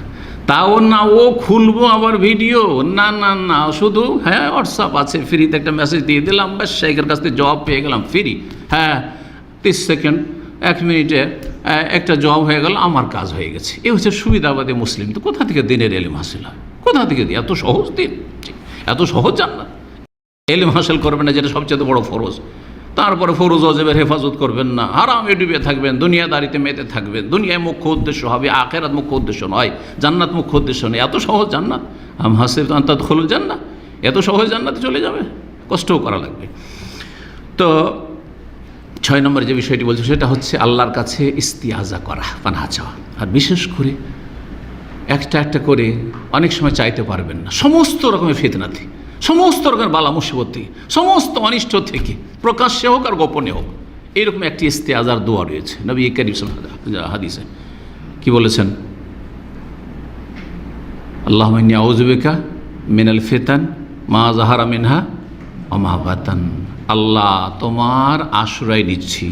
Speaker 1: তাও না, ও খুলবো আবার ভিডিও, না না না, শুধু হ্যাঁ হোয়াটসঅ্যাপ আছে, ফ্রিতে একটা মেসেজ দিয়ে দিলাম, ব্যাস শেখের কাছ থেকে জবাব পেয়ে গেলাম, ফ্রি। হ্যাঁ, 30 সেকেন্ড 1 মিনিটে একটা জব হয়ে গেল, আমার কাজ হয়ে গেছে। এই হচ্ছে সুবিধাবাদী মুসলিম। তো কোথা থেকে দিনের এলিম হাসিল হয়? কোথা থেকে এত সহজ দিন, এত সহজ জান্নাত? এলিম হাসিল করবেন না, যেটা সবচেয়ে বড় ফরজ। তারপরে ফরজ ওয়াজিবের হেফাজত করবেন না, হারামে ডুবে থাকবেন, দুনিয়াদারিতে মেতে থাকবেন। দুনিয়ায় মুখ্য উদ্দেশ্য হবে, আখিরাত মুখ্য উদ্দেশ্য নয়, জান্নাত মুখ্য উদ্দেশ্য নয়। এত সহজ জান্নাত? আম হাসিবতুম আন তাদখুলুল জান্নাহ? এত সহজ জান্নাতে চলে যাবে? কষ্টও করা লাগবে। তো 6 নম্বর যে বিষয়টি বলছে সেটা হচ্ছে আল্লাহর কাছে ইস্তিআজা করা, পানাহ চাওয়া। আর বিশেষ করে একটা একটা করে অনেক সময় চাইতে পারবেন না, সমস্ত রকমের ফিতনাতে, সমস্ত রকমের বালা মুসিবত থেকে, সমস্ত অনিষ্ট থেকে, প্রকাশ্যে হোক আর গোপনে হোক, এইরকম একটি ইস্তিআজার দোয়া রয়েছে নবী কারীম সাল্লাল্লাহু আলাইহি ওয়াসাল্লাম হাদিসে। কি বলেছেন? আল্লাহুম্মা ইন্নী আউযু বিকা মিনাল ফিতান মা যাহারা মিনহা ওয়া মা বাতান। আল্লাহ, তোমার আশ্রয় নিচ্ছি,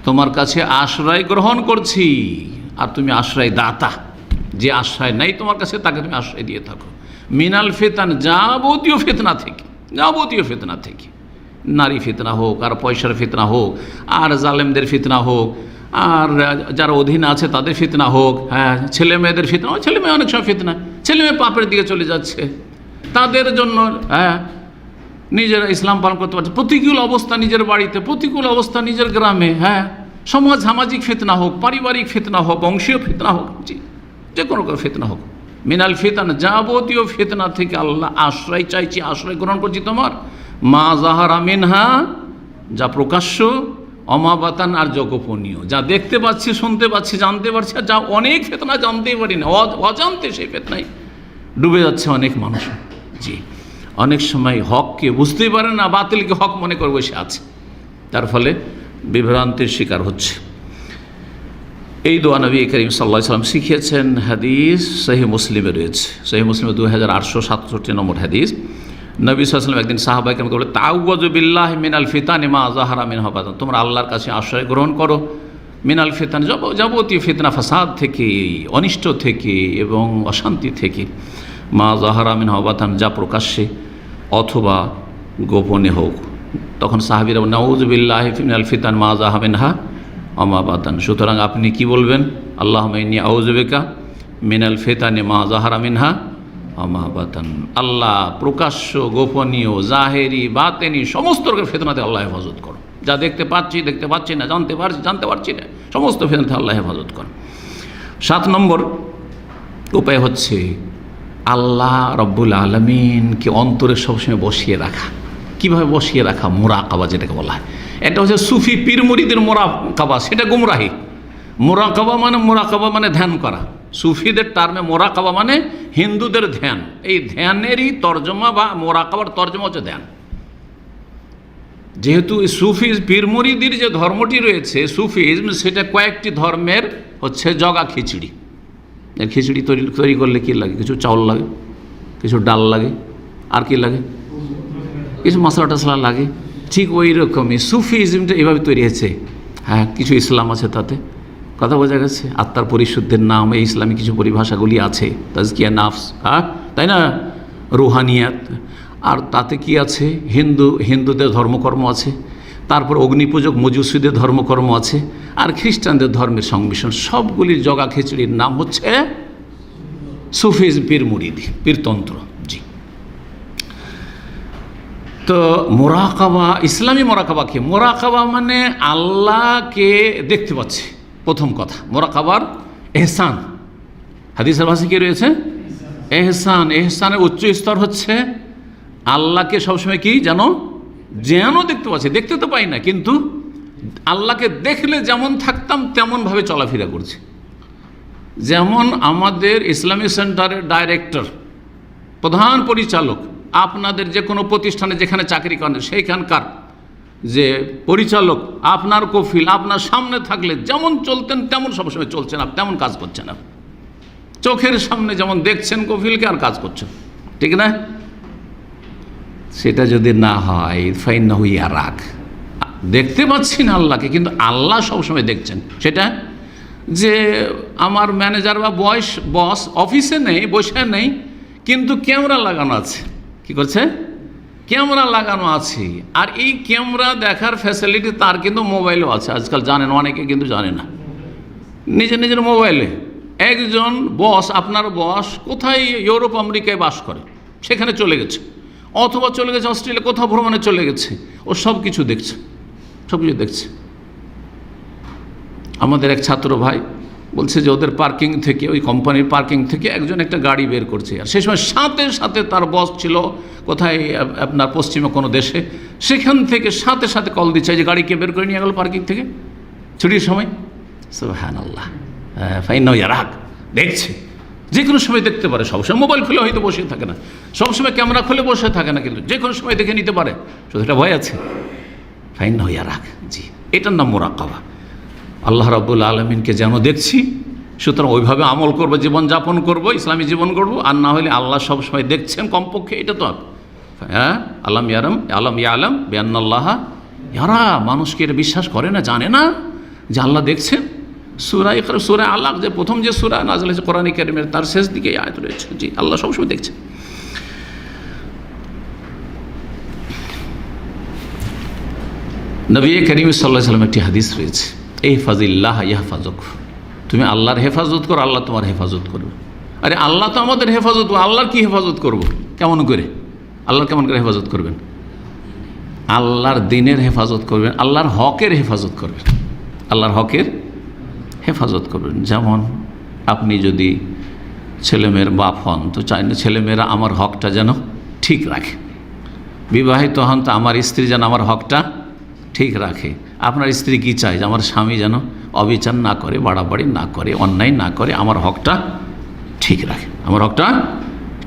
Speaker 1: তোমার কাছে আশ্রয় গ্রহণ করছি। আর তুমি আশ্রয় দাতা, যে আশ্রয় নাই তোমার কাছে তাকে তুমি আশ্রয় দিয়ে থাকো। মিনাল ফিতান, যাবতীয় ফিতনা থেকে, যাবতীয় ফিতনা থেকে, নারী ফিতনা হোক, আর পয়সার ফিতনা হোক, আর জালেমদের ফিতনা হোক, আর যারা অধীন আছে তাদের ফিতনা হোক, হ্যাঁ, ছেলে মেয়েদের ফিতনা, ছেলে মেয়ে অনেক সময় ফিতনা, ছেলে মেয়ে পাপের দিকে চলে যাচ্ছে, তাদের জন্য, হ্যাঁ, নিজেরা ইসলাম পালন করতে পারছে, প্রতিকূল অবস্থা নিজের বাড়িতে, প্রতিকূল অবস্থা নিজের গ্রামে, হ্যাঁ, সামাজিক ফিতনা হোক, পারিবারিক ফিতনা হোক, বংশীয় ফিতনা হোক, যে কোনো ফিতনা হোক, মিনাল ফিতান, যাবতীয় ফিতনা থেকে আল্লাহ আশ্রয় চাইছি, আশ্রয় গ্রহণ করছি তোমার। মা যাহারা মিনহা, যা প্রকাশ্য, অমাবাতান, আর যা গোপনীয়, যা দেখতে পাচ্ছি, শুনতে পাচ্ছি, জানতে পারছি, আর যা অনেক ফিতনা জানতেই পারি না, অজান্তে সেই ফিতনায় ডুবে যাচ্ছে অনেক মানুষ। জি, অনেক সময় হককে বুঝতেই পারে না, বাতিলকে হক মনে করে বসে আছে, তার ফলে বিভ্রান্তির শিকার হচ্ছে। এই দোয়া নবী করিম সাল্লাল্লাহু আলাইহি ওয়াসাল্লাম শিখিয়েছেন। হাদিস সহিহ মুসলিমে রয়েছে, সহিহ মুসলিমে 2867 নম্বর হাদিস। নবী সাল্লাল্লাহু আলাইহি ওয়াসাল্লাম একদিন সাহাবাকে বলে, তাআউযু বিল্লাহি মিনাল ফিতানি মা যাহারা মিনহা বাতান। তোমরা আল্লাহর কাছে আশ্রয় গ্রহণ করো মিনাল ফিতান, যাবতীয় ফিতনা ফাসাদ থেকে, অনিষ্ট থেকে এবং অশান্তি থেকে, মা যাহারা মিনহা বাতান, যা প্রকাশ্যে অথবা গোপনে হোক। তখন সাহাবীরা নাউযু বিল্লাহি মিনাল ফিতান মা যাহারা মিনহা ওয়া মা বাতান। সুতরাং আপনি কি বলবেন? আল্লাহুম্মা ইন্নী আউযু বিকা মিনাল ফিতানি মা যাহারা মিনহা ওয়া মা বাতান। আল্লাহ, প্রকাশ্য, গোপনীয়, জাহেরি, বাতেনি, সমস্ত রকমের ফিতনাতে আল্লাহ হেফাজত করো। যা দেখতে পাচ্ছি, দেখতে পাচ্ছি না, জানতে পারছি না, সমস্ত ফিতনাতে আল্লাহ হেফাজত করো। 7 নম্বর উপায় হচ্ছে আল্লাহ রব্বুল আলামিনকে অন্তরে সবসময় বসিয়ে রাখা। কিভাবে বসিয়ে রাখা? মুরাকাবা যেটাকে বলা হয়। এটা হচ্ছে সুফি পীর মুরিদের মুরাকাবা, সেটা গুমরাহি। মুরাকাবা মানে ধ্যান করা। সুফিদের টার্মে মুরাকাবা মানে হিন্দুদের ধ্যান। এই ধ্যানেরই তর্জমা বা মুরাকাবার তর্জমা হচ্ছে ধ্যান। যেহেতু সুফি পীর মুরিদের যে ধর্মটি রয়েছে সুফিজম, সেটা কয়েকটি ধর্মের হচ্ছে জগা খিচুড়ি। খিচুড়ি তৈরি করলে কী লাগে? কিছু চাউল লাগে, কিছু ডাল লাগে, আর কি লাগে? কিছু মশলা টশলা লাগে। ঠিক ওই রকমই সুফিজমটা এইভাবে তৈরি হয়েছে। হ্যাঁ, কিছু ইসলাম আছে তাতে, কথা বোঝা গেছে। আত্মার পরিশুদ্ধের নাম, এই ইসলামী কিছু পরিভাষাগুলি আছে, তাজকিয়া নাফস, হ্যাঁ, তাই না, রুহানিয়াত। আর তাতে কি আছে? হিন্দুদের ধর্মকর্ম আছে, তারপর অগ্নিপূজক মজুসিদের ধর্মকর্ম আছে, আর খ্রিস্টানদের ধর্মের সংমিশ্রণ। সবগুলির জগা খিচুড়ির নাম হচ্ছে সুফিজম, পীর মুরিদি, পীরতন্ত্র। জি, তো মোরাকাবা, ইসলামী মোরাকাবা কি? মোরাকাবা মানে আল্লাহকে দেখতে পাচ্ছে, প্রথম কথা। মোরাকাবার এহসান, হাদিসের ভাষায় কি রয়েছে? এহসান। এহসানের উচ্চ স্তর হচ্ছে আল্লাহকে সবসময় কি যেন দেখতে পাচ্ছি। দেখতে তো পাই না, কিন্তু আল্লাহকে দেখলে যেমন থাকতাম তেমনভাবে চলাফেরা করছে। যেমন আমাদের ইসলামিক সেন্টারের ডাইরেক্টর, প্রধান পরিচালক, আপনাদের যে কোনো প্রতিষ্ঠানে যেখানে চাকরি করেন সেইখানকার যে পরিচালক, আপনার কফিল আপনার সামনে থাকলে যেমন চলতেন তেমন সবসময় চলছেন, আপনি তেমন কাজ করছেন। আপনি চোখের সামনে যেমন দেখছেন কফিলকে, আর কাজ করছেন, ঠিক না? সেটা যদি না হয়, ফাইন্নাহু ইয়ারাক, দেখতে পাচ্ছি না আল্লাহকে, কিন্তু আল্লাহ সবসময় দেখছেন। সেটা যে আমার ম্যানেজার বা বস অফিসে নেই, বসে নেই, কিন্তু ক্যামেরা লাগানো আছে। কি করছে? ক্যামেরা লাগানো আছে, আর এই ক্যামেরা দেখার ফ্যাসিলিটি তার কিন্তু মোবাইলও আছে। আজকাল জানেন, অনেকে কিন্তু জানে না, নিজের নিজের মোবাইলে একজন বস, আপনার বস কোথায় ইউরোপ আমেরিকায় বাস করে, সেখানে চলে গেছে, অথবা চলে গেছে অস্ট্রেলিয়া, কোথাও ভ্রমণে চলে গেছে, ও সব কিছু দেখছে, সব কিছু দেখছে। আমাদের এক ছাত্র ভাই বলছে যে ওদের পার্কিং থেকে, ওই কোম্পানির পার্কিং থেকে একজন একটা গাড়ি বের করছে, আর সেই সময় সাথে সাথে তার বস ছিল কোথায় আপনার পশ্চিমে কোনো দেশে, সেখান থেকে সাথে সাথে কল দিচ্ছে যে গাড়িকে বের করে নিয়ে গেল পার্কিং থেকে ছুটির সময়। সুবহানাল্লাহ, ফাইন রাগ দেখছে, যে কোনো সময় দেখতে পারে, সবসময় মোবাইল খুলে হয়তো বসে থাকে না, সবসময় ক্যামেরা খুলে বসে থাকে না, কিন্তু যে কোনো সময় দেখে নিতে পারে, শুধু একটা ভয় আছে। ফাইন রাগ, জি, এটার নাম মুরাকাবা। আল্লাহ রাব্বুল আলামিনকে যেন দেখছি, সুতরাং ওইভাবে আমল করবো, জীবনযাপন করবো, ইসলামী জীবন করবো, আর না হলে আল্লাহ সবসময় দেখছেন কমপক্ষে, এটা তো হ্যাঁ, আলম ইয়ালাম বিআন্নাল্লাহ ইয়ারা। মানুষকে এটা বিশ্বাস করে না, জানে না যে আল্লাহ দেখছেন। সূরা আলাক, যে প্রথম যে সূরা নাযিল হয়েছে কোরআন কারীমের, তার শেষ দিকে আয়াত রয়েছে, জি, আল্লাহ সবসময় দেখছেন। নবী করিম সাল্লাল্লাহু আলাইহি ওয়াসাল্লাম একটি হাদিস রয়েছে, ইহফাজিল্লাহ ইয়াহফাজুক, তুমি আল্লাহর হেফাজত করো, আল্লাহ তোমার হেফাজত করবে। আরে আল্লাহ তো আমাদের হেফাজত, আল্লাহর কি হেফাজত করব? কেমন করে? আল্লাহর কেমন করে হেফাজত করবেন? আল্লাহর দিনের হেফাজত করবেন, আল্লাহর হকের হেফাজত করবেন, আল্লাহর হকের হেফাজত করবেন। যেমন আপনি যদি ছেলেমেয়ের বাপ হন, তো চাই না ছেলেমেয়েরা আমার হকটা যেন ঠিক রাখে। বিবাহিত হন, তো আমার স্ত্রী যেন আমার হকটা ঠিক রাখে। আপনার স্ত্রী কি চায়? যে আমার স্বামী যেন অবিচার না করে, বাড়াবাড়ি না করে, অন্যায় না করে, আমার হকটা ঠিক রাখে, আমার হকটা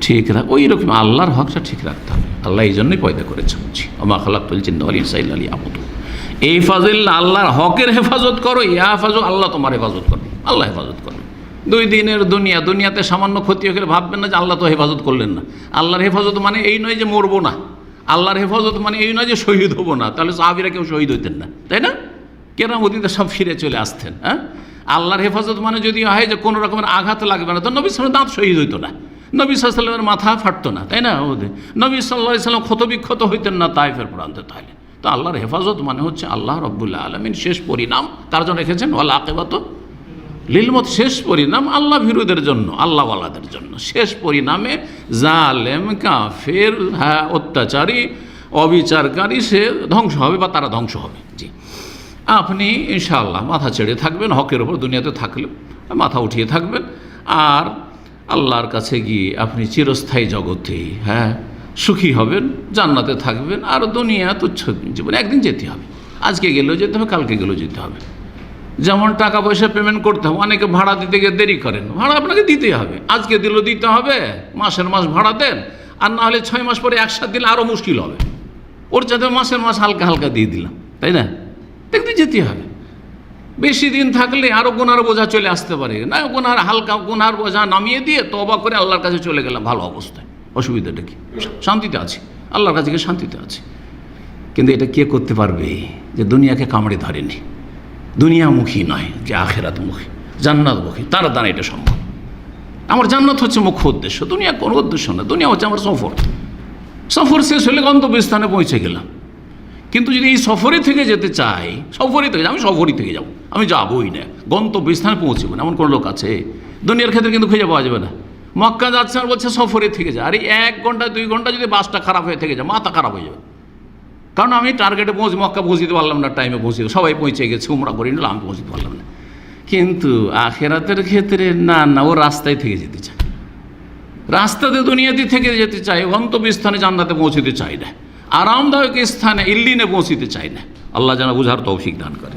Speaker 1: ঠিক রাখে। ওই রকম আল্লাহর হকটা ঠিক রাখতে হবে। আল্লাহ এই জন্যই পয়দা করেছেন, ওমা খালাকতুল জিন্না ওয়াল ইনসা ইল্লা লিয়াবুদুন। এই ফাজিল্লাহ, আল্লাহর হকের হেফাজত করো, ইয়াহফাজু, আল্লাহ তোমার হেফাজত করবে, আল্লাহ হেফাজত করবে। দুই দিনের দুনিয়াতে সামান্য ক্ষতি হয়ে ভাববেন না যে আল্লাহ তো হেফাজত করলেন না। আল্লাহর হেফাজত মানে এই নয় যে মরবো না, আল্লাহর হেফাজত মানে এই নয় যে শহীদ হবো না, তাহলে সাহাবীরা কেউ শহীদ হইতেন না, তাই না? কেরামতিতে সব ফিরে চলে আসতেন। হ্যাঁ, আল্লাহর হেফাজত মানে যদি হয় যে কোনো রকমের আঘাত লাগবে না, তো নবী সাল্লাল্লাহু আলাইহি ওয়াসাল্লাম দাঁত শহীদ হইতো না, নবী সাল্লাল্লাহু আলাইহি ওয়াসাল্লামের মাথা ফাটতো না, তাই না? নবী সাল্লাল্লাহু আলাইহি ওয়াসাল্লাম ক্ষতবিক্ষত হইতেন না তায়েফের প্রান্তে। তাহলে তো আল্লাহর হেফাজত মানে হচ্ছে আল্লাহ রাব্বুল আলামিন শেষ পরিণাম কার জন্য রেখেছেন? ওয়াল আকিবাতু লিল মুত্তাকিন, শেষ পরিণাম আল্লাহ ভীরুদের জন্য, আল্লাহওয়ালাদের জন্য। শেষ পরিণামে জালেম, কাফের, হ্যাঁ, অত্যাচারী, অবিচারকারী সে ধ্বংস হবে বা তারা ধ্বংস হবে। জি, আপনি ইনশাআল্লাহ মাথা ছেড়ে থাকবেন, হকের ওপর দুনিয়াতে থাকলেও মাথা উঠিয়ে থাকবেন, আর আল্লাহর কাছে গিয়ে আপনি চিরস্থায়ী জগতে, হ্যাঁ, সুখী হবেন, জান্নাতে থাকবেন। আর দুনিয়া তুচ্ছ জীবন, একদিন যেতে হবে, আজকে গেলেও যেতে হবে, কালকে গেলেও যেতে হবে। যেমন টাকা পয়সা পেমেন্ট করতে হবে, অনেকে ভাড়া দিতে গিয়ে দেরি করেন, ভাড়া আপনাকে দিতেই হবে, আজকে দিলেও দিতে হবে, মাসের মাস ভাড়া দেন, আর না হলে 6 মাস পরে একসাথে দিলে আরও মুশকিল হবে। ওর যাতে মাসের মাস হালকা হালকা দিয়ে দিলাম, তাই না? দেখতে যেতে হবে। বেশি দিন থাকলে আরও গুনার বোঝা চলে আসতে পারে, না গুনার হালকা গুনার বোঝা নামিয়ে দিয়ে তওবা করে আল্লাহর কাছে চলে গেলাম ভালো অবস্থায়, অসুবিধাটা কি? শান্তিতে আছি, আল্লাহর কাছে গিয়ে শান্তিতে আছি। কিন্তু এটা কে করতে পারবে যে দুনিয়াকে কামড়ে ধরেনি, দুনিয়ামুখী নয়, যে আখিরাতমুখী, জান্নাতমুখী, তার দ্বারা এটা সম্ভব। আমার জান্নাত হচ্ছে মুখ্য উদ্দেশ্য, দুনিয়া কোনো উদ্দেশ্য না। দুনিয়া হচ্ছে আমার সফর শেষ হলে গন্তব্যস্থানে পৌঁছে গেলাম। কিন্তু যদি এই সফরে থেকে যেতে চাই, আমি সফরই থেকে যাবো, আমি যাবোই না, গন্তব্যস্থানে পৌঁছবো না, এমন কোনো লোক আছে? দুনিয়ার ক্ষেত্রে কিন্তু খুঁজে পাওয়া যাবে না। মক্কা যাচ্ছে আর বলছে সফরে থেকে যায়, আর এই 1 ঘন্টা 2 ঘন্টা যদি বাসটা খারাপ হয়ে থেকে যায়, মাথা খারাপ হয়ে যাবে। কারণ আমি টার্গেটে মক্কা পৌঁছতে পারলাম না, টাইমে পৌঁছে, সবাই পৌঁছে গেছে, উমরা করে নিল, আমি পৌঁছতে পারলাম না। কিন্তু আখিরাতের ক্ষেত্রে না, ও রাস্তায় থেকে যেতে চায়, রাস্তাতে দুনিয়াতে থেকে যেতে চায়, গন্তব্যস্থানে জান্নাতে পৌঁছতে চায় না, আরামদায়ক স্থানে ইল্লিনে পৌঁছতে চায় না। আল্লাহ যেন বুঝার তৌফিক দান করে।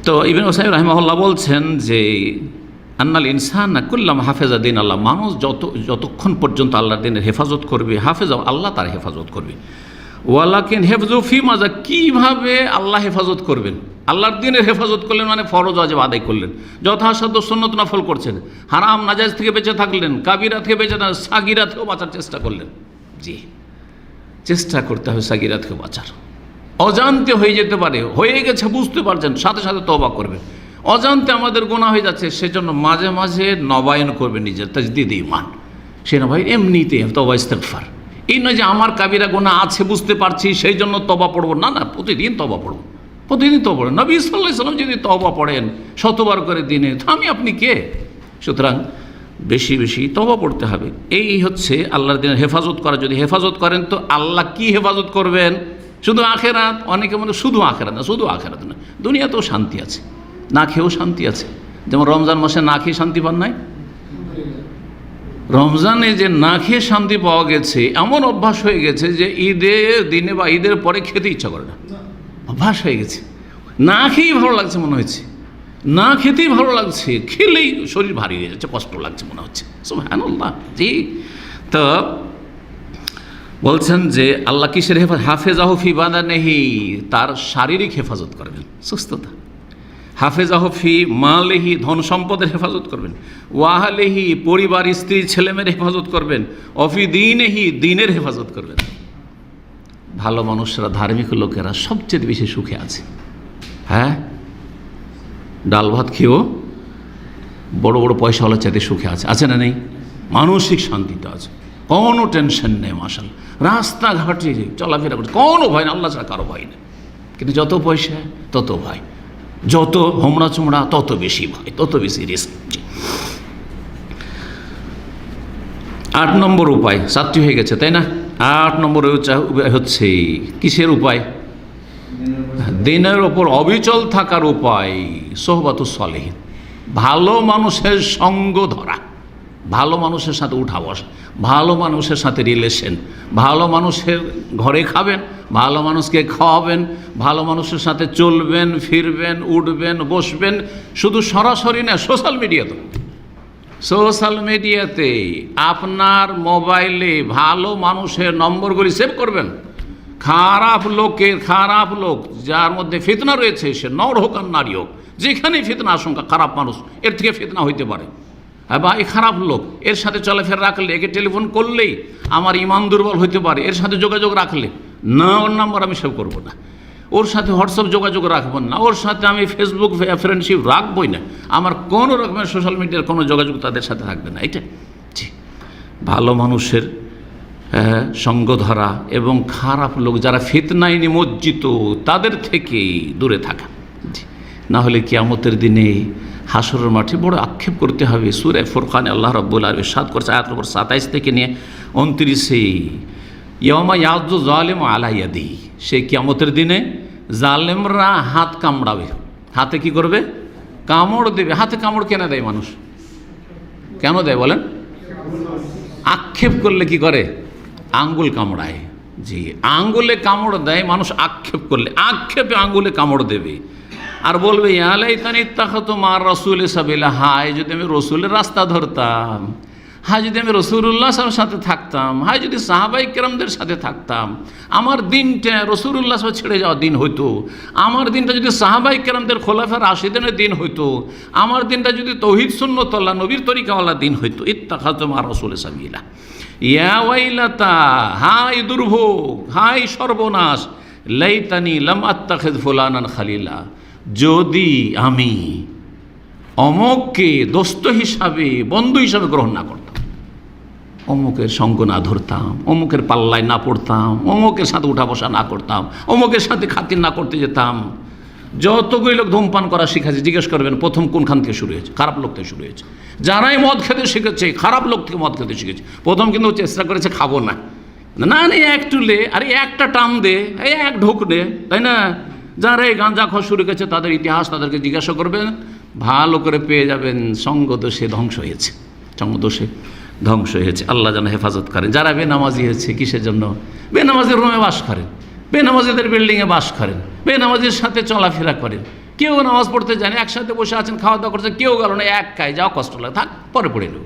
Speaker 1: তো ইবনে উসাইমিন রাহিমাহুল্লাহ বলছেন যে আন্নাল ইনসান কুল্লাম হাফেজা দিন আল্লাহ, মানুষ যতক্ষণ পর্যন্ত আল্লাহর দিনের হেফাজত করবে, হাফেজা আল্লাহ তার হেফাজত করবে। ওয়ালাকিন হেফজু ফি মাজা, কীভাবে আল্লাহ হেফাজত করবেন? আল্লাহর দিনের হেফাজত করলেন মানে ফরজ ওয়াজিব আদায় করলেন, যথাসাধ্য সুন্নত নফল করছেন, হারাম নাজায়েজ থেকে বেঁচে থাকলেন, কাবিরা থেকে বেঁচে না, সাগিরা থেকেও বাঁচার চেষ্টা করলেন। জি, চেষ্টা করতে হবে সাগিরা থেকে বাঁচার। অজান্তে হয়ে যেতে পারে, হয়ে গেছে বুঝতে পারছেন, সাথে সাথে তওবা করবেন। অজান্তে আমাদের গুনাহ হয়ে যাচ্ছে, সেজন্য মাঝে মাঝে নবায়ন করবেন নিজের তাজদীদ ঈমান, সে না ভাই এমনিতে তওবা ইস্তেগফার, এই নয় যে আমার কাবিরা গুনাহ আছে বুঝতে পারছি সেই জন্য তওবা পড়বো, না না, প্রতিদিন তওবা পড়বো, প্রতিদিন তওবা পড়েন। নবী সাল্লাল্লাহু আলাইহি ওয়াসাল্লাম যদি তওবা পড়েন 100বার করে দিনে, তো আমি আপনি কে? সুতরাং বেশি বেশি তওবা পড়তে হবে। এই হচ্ছে আল্লাহর দিনের হেফাজত করা। যদি হেফাজত করেন তো আল্লাহ কি হেফাজত করবেন? শুধু আখেরাত। অনেকে মনে শুধু আখেরাত না, শুধু আখেরাত না, দুনিয়াতেও শান্তি আছে, না খেয়েও শান্তি আছে। যেমন রমজান মাসে না খেয়ে শান্তি পান নাই, রমজানে যে না খেয়ে শান্তি পাওয়া গেছে, এমন অভ্যাস হয়ে গেছে যে ঈদের দিনে বা ঈদের পরে খেতে ইচ্ছা করে না, অভ্যাস হয়ে গেছে। না খেয়েই ভালো লাগছে মনে হচ্ছে, না খেতেই ভালো লাগছে, খেলেই শরীর ভারী হয়ে যাচ্ছে, কষ্ট লাগছে মনে হচ্ছে। সুবহানাল্লাহ। জি, তো বলছেন যে আল্লাহ কিসের হেফাজত? হাফেজাহু ফি বাদানিহি, তার শারীরিক হেফাজত করবেন, সুস্থতা। হাফেজাহু ফি মালিহি, ধন সম্পদের হেফাজত করবেন। ওয়াহলিহি, পরিবার, স্ত্রী, ছেলেমেয়ের হেফাজত করবেন। অফি দীনিহি, দিনের হেফাজত করবেন। ভালো মানুষরা, ধার্মিক লোকেরা সবচেয়ে বেশি সুখে আছে। হ্যাঁ, ডাল ভাত খেয়েও বড় বড় পয়সাওয়ালা চাইতে সুখে আছে, আছে না নেই? মানসিক শান্তিতে আছে, কোনো টেনশন নেই। মাশাআল্লাহ, রাস্তাঘাটে চলাফেরা করছে, কোনো ভয় না, আল্লাহ ছাড়া কারো ভয় নেই। কিন্তু যত পয়সা তত ভয়, যত হোমরা চোমড়া তত বেশি ভয়, তত বেশি রিস্ক। 8 নম্বর উপায়, 7টি হয়ে গেছে তাই না? 8 নম্বর হচ্ছে কিসের উপায়? দিনের ওপর অবিচল থাকার উপায়। সোহবাতুস সালেহিন, ভালো মানুষের সঙ্গ ধরা, ভালো মানুষের সাথে উঠা বসা, ভালো মানুষের সাথে রিলেশন, ভালো মানুষের ঘরে খাবেন, ভালো মানুষকে খাওয়াবেন, ভালো মানুষের সাথে চলবেন, ফিরবেন, উঠবেন, বসবেন। শুধু সরাসরি না, সোশ্যাল মিডিয়াতে, সোশ্যাল মিডিয়াতে আপনার মোবাইলে ভালো মানুষের নম্বরগুলি সেভ করবেন। খারাপ লোক যার মধ্যে ফিতনা রয়েছে, সে নর হোক আর নারী হোক, যেখানে ফিতনা আশঙ্কা, খারাপ মানুষ, এর থেকে ফিতনা হইতে পারে। বা এই খারাপ লোক, এর সাথে চলাফেরা রাখলে, একে টেলিফোন করলেই আমার ইমান দুর্বল হইতে পারে, এর সাথে যোগাযোগ রাখলে না, ওর নাম্বার আমি সেভ করবো না, ওর সাথে হোয়াটসঅ্যাপ যোগাযোগ রাখবো না, ওর সাথে আমি ফেসবুক ফ্রেন্ডশিপ রাখবই না, আমার কোনো রকমের সোশ্যাল মিডিয়ার কোনো যোগাযোগ তাদের সাথে থাকবে না। এটা জি, ভালো মানুষের সঙ্গ ধরা এবং খারাপ লোক যারা ফিতনায় নিমজ্জিত তাদের থেকে দূরে থাকা। জি, না হলে কিয়ামতের দিনে হাসরের মাঠে বড় আক্ষেপ করতে হবে। সূরা ফুরকানে আল্লাহ রাব্বুল আলামিন ইরশাদ করেছে আয়াত নম্বর 27 থেকে নিয়ে 29, ইয়াওমা ইয়াযু যালিমু আলা ইয়াদিহি, সেই কিয়ামতের দিনে জালেমরা হাত কামড়াবে। হাতে কি করবে? কামড় দেবে। হাতে কামড় কেন দেয় মানুষ? কেন দেয় বলেন? আক্ষেপ করলে কি করে? আঙ্গুল কামড়ায়। জি, আঙ্গুলে কামড় দেয় মানুষ আক্ষেপ করলে, আক্ষেপে আঙ্গুলে কামড় দেবে আর বলবে ইয়া লাইতানি ইত্তাখাযতু মা রাসূলি সাবিলা, হায় যদি আমি রসুলের রাস্তা ধরতাম, হায় যদি আমি রাসূলুল্লাহ সাল্লাল্লাহু আলাইহি ওয়াসাল্লামের সাথে থাকতাম, হায় যদি সাহাবায়ে কেরামদের সাথে থাকতাম, আমার দিনটা রাসূলুল্লাহ সাল্লাল্লাহু আলাইহি ওয়াসাল্লাম ছেড়ে যাওয়ার দিন হইতো, আমার দিনটা যদি সাহাবায়ে কেরামদের খোলাফায়ে রাশিদিনের দিন হইতো, আমার দিনটা যদি তাওহীদ সুন্নাতুল্লাহ নবীর তরিকাওয়ালা দিন হইতো। ইত্তাখাযতু মা রাসূলি সাবিলা, ইয়া ওয়াইলাতা, হায় দুর্ভোগ, হায় সর্বনাশ, লাইতানি লাম আত্তাখিয ফুলানান খালিলা, যদি আমি অমুককে দোস্ত হিসাবে, বন্ধু হিসাবে গ্রহণ না করতাম, অমুকের সঙ্গ না ধরতাম, অমুকের পাল্লায় না পড়তাম, অমুকের সাথে উঠা বসা না করতাম, অমুকের সাথে খাতির না করতে যেতাম। যতগুলি লোক ধূমপান করা শিখেছে জিজ্ঞেস করবেন প্রথম কোনখান থেকে শুরু হয়েছে? খারাপ লোক থেকে শুরু হয়েছে। যারাই মদ খেতে শিখেছে খারাপ লোক থেকে মদ খেতে শিখেছে। প্রথম কিন্তু চেষ্টা করেছে খাবো না, না না এক টুলে, আরে একটা টান দে, এই এক ঢোক দে, তাই না? যারা এই গাঁজা খাওয়া শুরু করেছে তাদের ইতিহাস তাদেরকে জিজ্ঞাসা করবেন, ভালো করে পেয়ে যাবেন সঙ্গদোষে ধ্বংস হয়েছে, সঙ্গদোষে ধ্বংস হয়েছে। আল্লাহ যেন হেফাজত করেন। যারা বেনামাজি হয়েছে, কিসের জন্য? বেনামাজির রুমে বাস করেন, বেনামাজিদের বিল্ডিংয়ে বাস করেন, বেনামাজির সাথে চলাফেরা করেন, কেউ নামাজ পড়তে জানে, একসাথে বসে আছেন, খাওয়া দাওয়া করছে, কেউ গেল না, এক খায়, যাও কষ্ট লাগে, থাক পরে পড়ে নেব,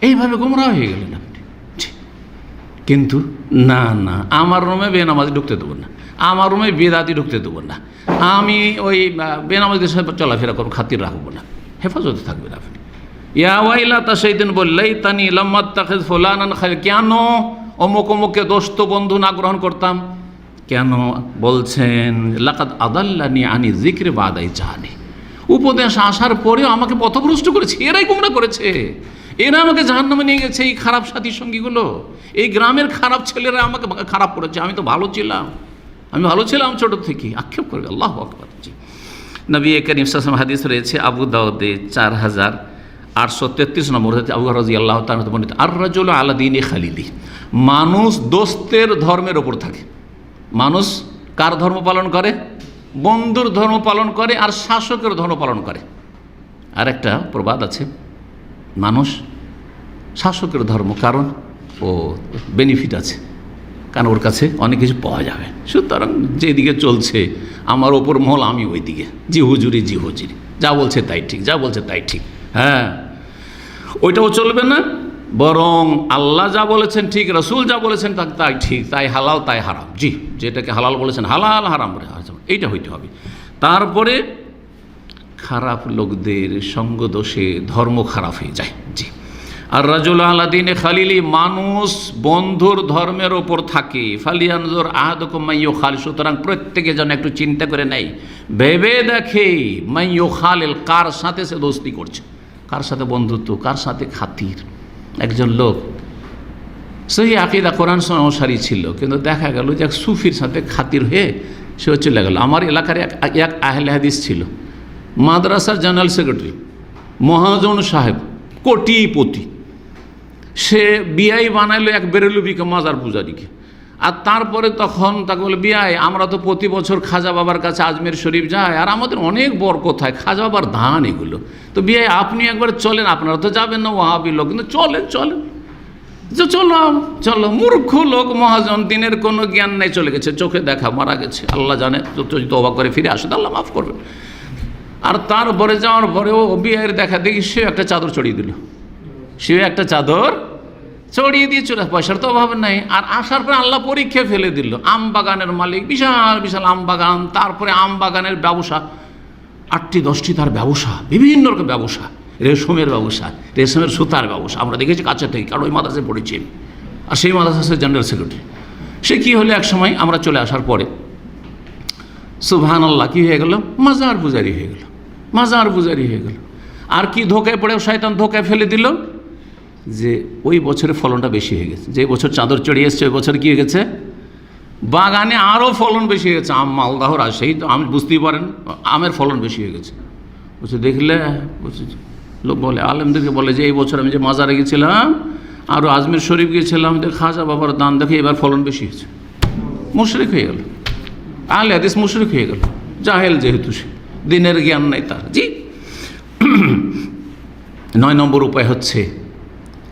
Speaker 1: এইভাবে গুমরাহ হয়ে গেলেন আপনি। কিন্তু না না, আমার রুমে বেনামাজি ঢুকতে দেবো না, আমার রুমে বেদাতি ঢুকতে দেবো না, আমি ওই বেনামাজিদের সাথে চলাফেরা করবো, খাতির রাখবো না, হেফাজতে থাকবেন আপনি। ইয়া ওয়াইলাতা, সেই দিন বললেই তানি লাম্মাত্তাখিয ফুলানান খালিলা, কেন অমুক অমুককে দোস্ত বন্ধু না গ্রহণ করতাম? কেন বলছেন? লাকাদ আদাল্লানি আনি যিকরি বাদা ইজ জানি, উপদেশ আসার পরেও আমাকে পথভ্রষ্ট করেছে, এরাই গুমরা করেছে, এরা আমাকে জাহান্নামে নিয়ে গেছে, এই খারাপ সাথী সঙ্গীগুলো, এই গ্রামের খারাপ ছেলেরা আমাকে খারাপ করেছে, আমি তো ভালো ছিলাম, আমি ভালো ছিলাম ছোট থেকে, আক্ষেপ করবে। আল্লাহু আকবার। জি, নবী করিম সাল্লাল্লাহু আলাইহি ওয়াসাল্লাম হাদিস রয়েছে আবু দাউদে 4833 নম্বর হতে আবু রাদিয়াল্লাহু তাআলা বর্ণিত, আর রাজুলু আলা দীনি খালিলি, মানুষ দোস্তের ধর্মের ওপর থাকে। মানুষ কার ধর্ম পালন করে? বন্ধুর ধর্ম পালন করে আর শাসকের ধর্ম পালন করে। আর একটা প্রবাদ আছে, মানুষ শাসকের ধর্ম, কারণ ও বেনিফিট আছে, কারণ ওর কাছে অনেক কিছু পাওয়া যাবে, সুতরাং যেদিকে চলছে আমার ওপর মহল, আমি ওই দিকে, জি হুজুরি জি হুজুরি, যা বলছে তাই ঠিক, যা বলছে তাই ঠিক। হ্যাঁ, ওইটাও চলবে না, বরং আল্লাহ যা বলেছেন ঠিক, রসুল যা বলেছেন তাই ঠিক, তাই হালাল তাই হারাম। জি, যেটাকে হালাল বলেছেন হালাল, হারাম বলে এইটা হইতে হবে। তারপরে খারাপ লোকদের সঙ্গ দোষে ধর্ম খারাপ হয়ে যায়। জি, আর রাজুল আলা দীনে খালিলি, মানুষ বন্ধুর ধর্মের ওপর থাকে। ফালিয়ানজুর আহাদুকুম মাইয়ু খালিল, সুতরাং প্রত্যেকে যেন একটু চিন্তা করে নেয়, ভেবে দেখে মাইয়ু খালিল, কার সাথে সে দোস্তি করছে, কার সাথে বন্ধুত্ব, কার সাথে খাতির। একজন লোক সহি আকীদা কোরআন অনুসারী ছিল, কিন্তু দেখা গেল যে এক সুফির সাথে খাতির হয়ে সে চলে গেল। আমার এলাকার এক আহলে হাদিস ছিল, মাদ্রাসার জেনারেল সেক্রেটারি, মহাজন সাহেব, কোটিপতি। সে বিআই বানাইলো এক বেরেলুবিকে, মাজার পূজারীকে। আর তারপরে তখন তাকে বলে, বিআই আমরা তো প্রতি বছর খাজা বাবার কাছে আজমের শরীফ যাই, আর আমাদের অনেক বরকত হয়, খাজা বাবার ধান এগুলো, তো বিআই আপনি একবার চলেন, আপনারা তো যাবেন না ওয়াহাবি লোক, কিন্তু চলেন চলেন, যে চলো চলো। মূর্খ লোক, মহাজন, দিনের কোনো জ্ঞান নেই, চলে গেছে, চোখে দেখা, মারা গেছে, আল্লাহ জানে, যদি তওবা করে ফিরে আসে তো আল্লাহ মাফ করবেন। আর তারপরে যাওয়ার পরেও বিআইয়ের দেখা দেখি সে একটা চাদর চড়িয়ে দিল, সে একটা চাদর চড়িয়ে দিয়ে চলে, পয়সার তো অভাব নাই। আর আসার পরে আল্লাহ পরীক্ষা ফেলে দিল, আম বাগানের মালিক, বিশাল বিশাল আম বাগান, তারপরে আম বাগানের ব্যবসা, 8টি 10টি তার ব্যবসা, বিভিন্ন রকম ব্যবসা, রেশমের ব্যবসা, রেশমের সুতার ব্যবসা, আমরা দেখেছি কাছে থেকে, কারণ ওই মাদ্রাসায় পড়েছি। আর সেই মাদ্রাসার জেনারেল সেক্রেটারি। সে কী হলো, এক সময় আমরা চলে আসার পরে সুবহানাল্লাহ কী হয়ে গেল, মাজার পূজারি হয়ে গেল, মাজার পূজারি হয়ে গেল। আর কি ধোকায় পড়ে শয়তান ধোকায় ফেলে দিল, যে ওই বছরে ফলনটা বেশি হয়ে গেছে, যে বছর চাদর চড়িয়ে এসছে ওই বছর কী হয়ে গেছে, বাগানে আরও ফলন বেশি হয়ে গেছে। আম মালদাহর আর সেই তো আমি বুঝতেই পারেন, আমের ফলন বেশি হয়ে গেছে। বলছে দেখলে, বলছে লোক বলে, আলেমদেরকে বলে যে এই বছর আমি যে মাজারে গেছিলাম, আরও আজমের শরীফ গিয়েছিলাম, খাজা বাবার দান দেখে এবার ফলন বেশি হয়েছে। মুশরিক হয়ে গেল, আহলে হাদিস মুশরিক হয়ে গেল, জাহেল যেহেতু, সে দিনের জ্ঞান নাই তার। জি, 9 নম্বর উপায় হচ্ছে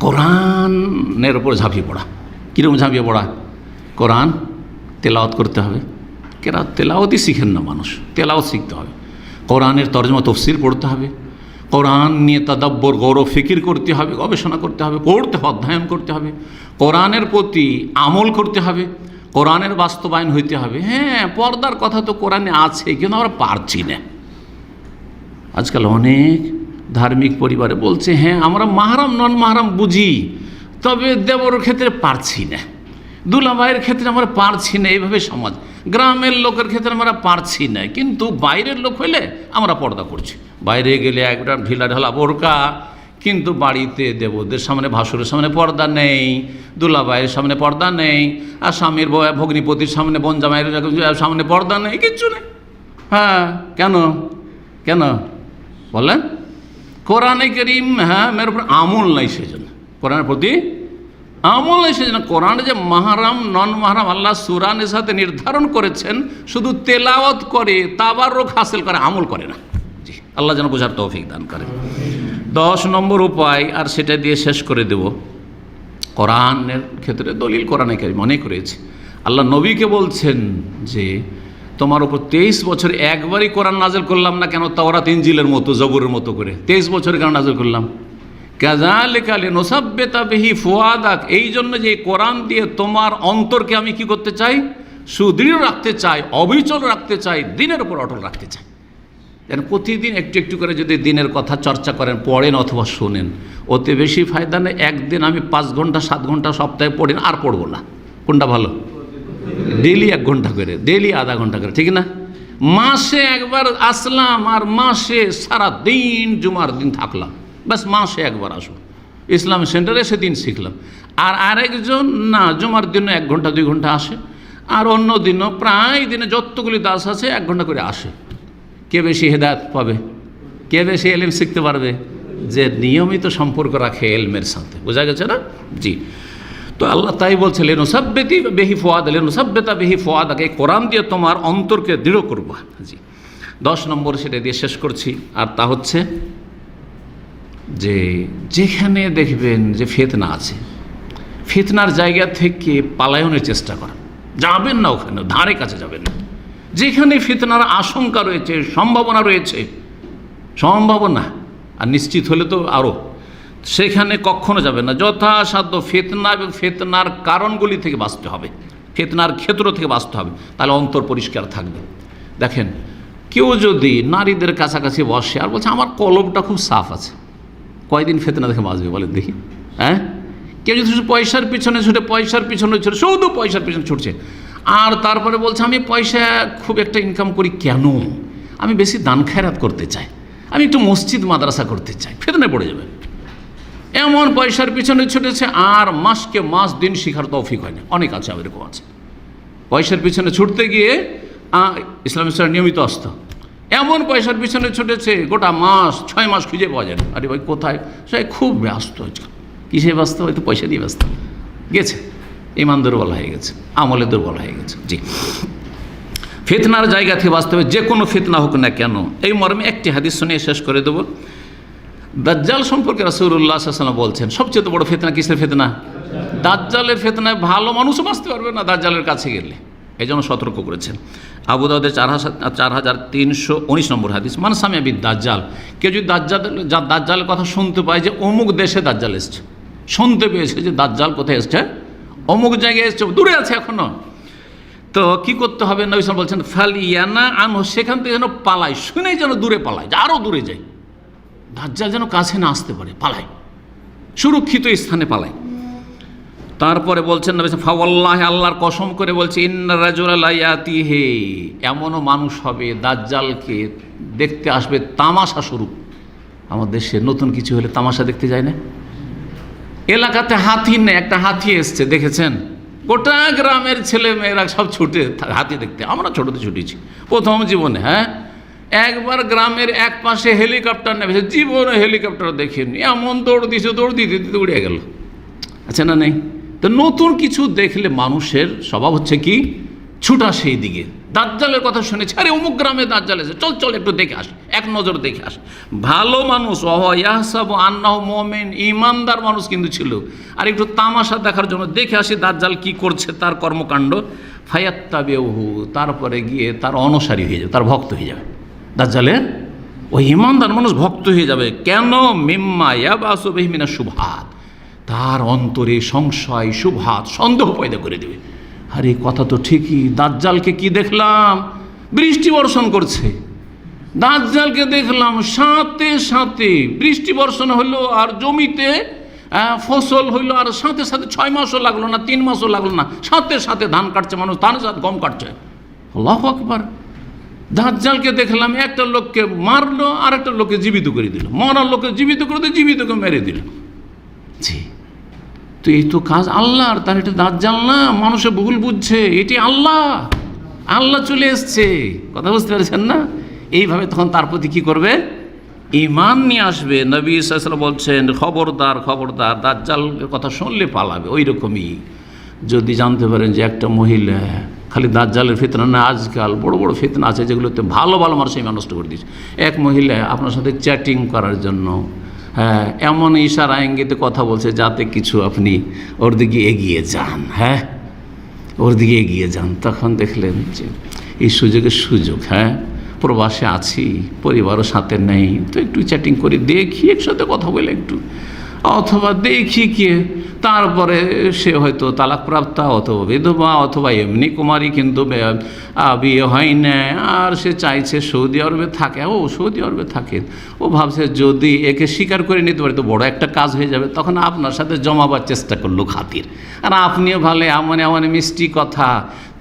Speaker 1: কোরআনের ওপর ঝাঁপিয়ে পড়া। কীরকম ঝাঁপিয়ে পড়া? কোরআন তেলাওয়াত করতে হবে। তেলাওয়াতই শিখেন না মানুষ, তেলাওয়াত শিখতে হবে। কোরআনের তর্জমা তফসির পড়তে হবে, কোরআন নিয়ে তাদাব্বর গৌরব ফিকির করতে হবে, গবেষণা করতে হবে, পড়তে হবে, অধ্যয়ন করতে হবে, কোরআনের প্রতি আমল করতে হবে, কোরআনের বাস্তবায়ন হইতে হবে। হ্যাঁ, পর্দার কথা তো কোরআনে আছে, কিন্তু আমরা পারছি না। আজকাল অনেক ধার্মিক পরিবারে বলছে, হ্যাঁ আমরা মাহরাম নন মাহরাম বুঝি, তবে দেবর ক্ষেত্রে পারছি না, দুলাভাইয়ের ক্ষেত্রে আমরা পারছি না। এইভাবে সমাজ, গ্রামের লোকের ক্ষেত্রে আমরা পারছি না, কিন্তু বাইরের লোক হইলে আমরা পর্দা করছি। বাইরে গেলে একটা ঢিলা ঢালা বোরকা, কিন্তু বাড়িতে দেবদের সামনে, ভাসুরের সামনে পর্দা নেই, দুলাভাইয়ের সামনে পর্দা নেই, আর স্বামীর ভগ্নিপতির সামনে, বোন জামাইয়ের সামনে পর্দা নেই, কিচ্ছু নেই। হ্যাঁ, কেন কেন বলেন? কোরআনে কারীম, হ্যাঁ, মেয়ের উপর আমল নাই, সেজন্য কোরআনের প্রতি আমল নাই, সেজন্য কোরআনে যে মাহরাম নন মাহরাম আল্লাহ সূরা নিসাতে নির্ধারণ করেছেন, শুধু তেলাওয়াত করে, তাবাররুক হাসিল করে, আমল করে না। জি, আল্লাহ যেন বোঝার তৌফিক দান করে। 10 নম্বর উপায়, আর সেটা দিয়ে শেষ করে দেব, কোরআনের ক্ষেত্রে দলিল কোরআনে কারীম অনেক রয়েছে। আল্লাহ নবীকে বলছেন যে তোমার উপর 23 বছর একবারই কোরআন নাযিল করলাম না কেন, তাওরাত ইনজিলের মতো, জবুরের মতো করে 23 বছর কেন নাযিল করলাম? কাযালিকা লিনুসাব্বিতা বিহি ফুয়াদাক, এই জন্য যে কোরআন দিয়ে তোমার অন্তরকে আমি কি করতে চাই, সুদৃঢ় রাখতে চাই, অবিচল রাখতে চাই, দিনের উপর অটল রাখতে চাই। যেন প্রতিদিন একটু একটু করে যদি দিনের কথা চর্চা করেন, পড়েন অথবা শোনেন, ওতে বেশি ফায়দা নেই। একদিন আমি 5 ঘন্টা 7 ঘন্টা সপ্তাহে পড়েন, আর পড়বো না, কোনটা ভালো? ডেলি 1 ঘন্টা করে, ডেলি আধা ঘন্টা করে, ঠিক না? মাসে একবার আসলাম, আর মাসে সারা দিন জুমার দিন থাকলাম, ব্যাস মাসে একবার আসুন, ইসলাম সেন্টারে সেদিন শিখলাম। আর আরেকজন না, জুমার দিনও 1 ঘন্টা 2 ঘন্টা আসে, আর অন্য দিনও প্রায় দিনে যতগুলি দাস আছে 1 ঘন্টা করে আসে। কে বেশি হেদায়েত পাবে, কে বেশি এলম শিখতে পারবে? যে নিয়মিত সম্পর্ক রাখে এলমের সাথে। বোঝা গেছে না? জি। তো আল্লাহ তাই বলছে, লেনুসাব্বিতি বিহি ফুয়াদ, লেনুসাব্বিতা বিহি ফুয়াদাকে, কোরআন দিয়ে তোমার অন্তরকে দৃঢ় করবা। জি। 10 নম্বর সেটা দিয়ে শেষ করছি, আর তা হচ্ছে যে যেখানে দেখবেন যে ফিতনা আছে, ফিতনার জায়গা থেকে পালায়নের চেষ্টা করা। যাবেন না ওখানে, ধারে কাছে যাবেন না। যেখানে ফিতনার আশঙ্কা রয়েছে, সম্ভাবনা রয়েছে, সম্ভাবনা আর নিশ্চিত হলে তো আরও, সেখানে কখনো যাবেন না। যথাসাধ্য ফিতনা এবং ফিতনার কারণগুলি থেকে বাঁচতে হবে, ফিতনার ক্ষেত্র থেকে বাঁচতে হবে, তাহলে অন্তর পরিষ্কার থাকবে। দেখেন, কেউ যদি নারীদের কাছাকাছি বসে আর বলছে আমার কলবটা খুব সাফ আছে, কয়দিন ফিতনা দেখে বাঁচবে বলেন দেখি? হ্যাঁ, কেউ যদি শুধু পয়সার পিছনে ছুটে, পয়সার পিছনে ছুটে, শুধু পয়সার পিছনে ছুটছে, আর তারপরে বলছে আমি পয়সা খুব একটা ইনকাম করি, কেন? আমি বেশি দান খায়রাত করতে চাই, আমি একটু মসজিদ মাদ্রাসা করতে চাই, ফিতনায় পড়ে যাবে। এমন পয়সার পিছনে ছুটেছে, আর মাসকে মাস দিন শিখার তৌফিক হয় না। অনেক আছে, এরকম আছে, পয়সার পিছনে ছুটতে গিয়ে ইসলামের সাথে নিয়মিত আসতো, এমন পয়সার পিছনে ছুটেছে গোটা মাস 6 মাস খুঁজে পাওয়া যায় না। আরে ভাই কোথায়? সে খুব ব্যস্ত, কিসে ব্যস্ত? হয়তো পয়সা দিয়ে ব্যস্ত গেছে, ইমান দুর্বল হয়ে গেছে, আমলে দুর্বল হয়ে গেছে। জি। ফিতনার জায়গা থেকে বাঁচতে হবে, যে কোনো ফিতনা হোক না কেন। এই মর্মে একটি হাদিস শুনিয়ে শেষ করে দেব। দাজ্জাল সম্পর্কে রাসূলুল্লাহ সাল্লাল্লাহু আলাইহি ওয়াসাল্লাম বলছেন, সবচেয়ে বড় ফিতনা কিসের ফিতনা? দাজ্জালের ফিতনায় ভালো মানুষও বাঁচতে পারবে না দাজ্জালের কাছে গেলে, এই জন্য সতর্ক করেছেন। আবু দাউদের 4319 নম্বর হাদিস, মান সামিয়া বিদ দাজ্জাল, কেউ যদি দাজ্জালের কথা শুনতে পায় যে অমুক দেশে দাজ্জাল এসছে, শুনতে পেয়েছে যে দাজ্জাল কোথায় এসছে, অমুক জায়গায় এসছে, দূরে আছে এখনো, তো কি করতে হবে? নবী সাল্লাল্লাহু আলাইহি ওয়াসাল্লাম বলছেন, ফালিয়ানা আনহু, সেখান থেকে যেন পালায়, শুনেই যেন দূরে পালায়, আরও দূরে যায়, দাজ্জাল যেন কাছে না আসতে পারে, পালায়, সুরক্ষিত স্থানে পালায়। তারপরে বলছেন নবী ফাওয়াল্লাহি, আল্লাহর কসম করে বলছে, ইন্না রাজুলা লা ইয়াতিহি, এমনও মানুষ হবে দাজ্জালকে দেখতে আসবে তামাশা স্বরূপ। আমাদের দেশে নতুন কিছু হলে তামাশা দেখতে যায় না? এলাকাতে হাতি নেই, একটা হাতি এসছে, দেখেছেন? গোটা গ্রামের ছেলে মেয়েরা সব ছুটে হাতি দেখতে। আমরা ছোটতে ছুটেছি প্রথম জীবনে। হ্যাঁ, একবার গ্রামের এক পাশে হেলিকপ্টার নেমেছে, জীবনে হেলিকপ্টার দেখেনি, এমন দৌড় দিয়েছে, দৌড় দিতে দিতে উড়ে গেল। আচ্ছা না, নেই? তো নতুন কিছু দেখলে মানুষের স্বভাব হচ্ছে কি, ছুটা সেই দিকে। দাজ্জালের কথা শুনেছি, আরে অমুক গ্রামে দাজ্জাল এসে, চল চল একটু দেখে আস, এক নজর দেখে আস। ভালো মানুষ, ইয়াহসাবু আন্নাহু মুমিন, ইমানদার মানুষ কিন্তু ছিল, আর একটু তামাশা দেখার জন্য দেখে আসি দাজ্জাল কি করছে, তার কর্মকাণ্ড। ফায়াত্তাবিউহু, তারপরে গিয়ে তার অনুসারী হয়ে যাবে, তার ভক্ত হয়ে যাবে। দাজ্জালের ওই ইমানদার মানুষ ভক্ত হয়ে যাবে। কেন? মিম্মা ইয়াবাসু বিহি মিনাশ শুবহাত, তার অন্তরে সংশয়, শুবহাত, সন্দেহ পয়দা করে দেবে। আরে কথা তো ঠিকই, দাজ্জালকে কি দেখলাম? বৃষ্টি বর্ষণ করছে। দাজ্জালকে দেখলাম সাথে সাথে বৃষ্টি বর্ষণ হলো, আর জমিতে ফসল হইলো, আর সাথে সাথে 6 মাসও লাগলো না, 3 মাসও লাগলো না, সাথে সাথে ধান কাটছে মানুষ, ধান সাথে গম কাটছে। আল্লাহু আকবার। দাজ্জালকে দেখলাম একটা লোককে মারলো, আর একটা লোককে জীবিত করে দিল, মরার লোককে জীবিত করে দিল, জীবিতকে মেরে দিল। জি, তো এই তো কাজ আল্লাহর, তার এটা দাজ্জাল না। মানুষে ভুল বুঝছে, এটি আল্লাহ, আল্লাহ চলে এসছে। কথা বুঝতে পেরেছেন না? এইভাবে তখন তার প্রতি কী করবে? ঈমান নিয়ে আসবে। নবী সাল্লাল্লাহু আলাইহি ওয়াসাল্লাম বলছেন, খবরদার খবরদার, দাজ্জালের কথা শুনলে পালাবে। ওই রকমই যদি জানতে পারেন যে একটা মহিলা, খালি দাজ্জালের ফিতনা না, আজকাল বড় বড় ফিতনা আছে যেগুলোতে ভালো ভালো মানুষ ইমান নষ্ট করে দিচ্ছে। এক মহিলা আপনার সাথে চ্যাটিং করার জন্য এমন ইশারা ইঙ্গিতে কথা বলছে যাতে কিছু আপনি ওর দিকে এগিয়ে যান, ওর দিকে এগিয়ে যান। তখন দেখলেন যে এই সুযোগ, প্রবাসে আছি, পরিবারও সাথে নেই, তো একটু চ্যাটিং করে দেখি, একসাথে কথা বলে একটু, অথবা দেখি কে, তারপরে সে হয়তো তালাকপ্রাপ্ত, অথবা বিধবা, অথবা এমনি কুমারী, কিন্তু বিয়ে হয় না, আর সে চাইছে সৌদি আরবে থাকে। ও সৌদি আরবে থাকে, ও ভাবছে যদি একে স্বীকার করে নিতে পারে তো বড় একটা কাজ হয়ে যাবে। তখন আপনার সাথে জমাবার চেষ্টা করলো খাতির, আর আপনিও ভালো এমন মিষ্টি কথা।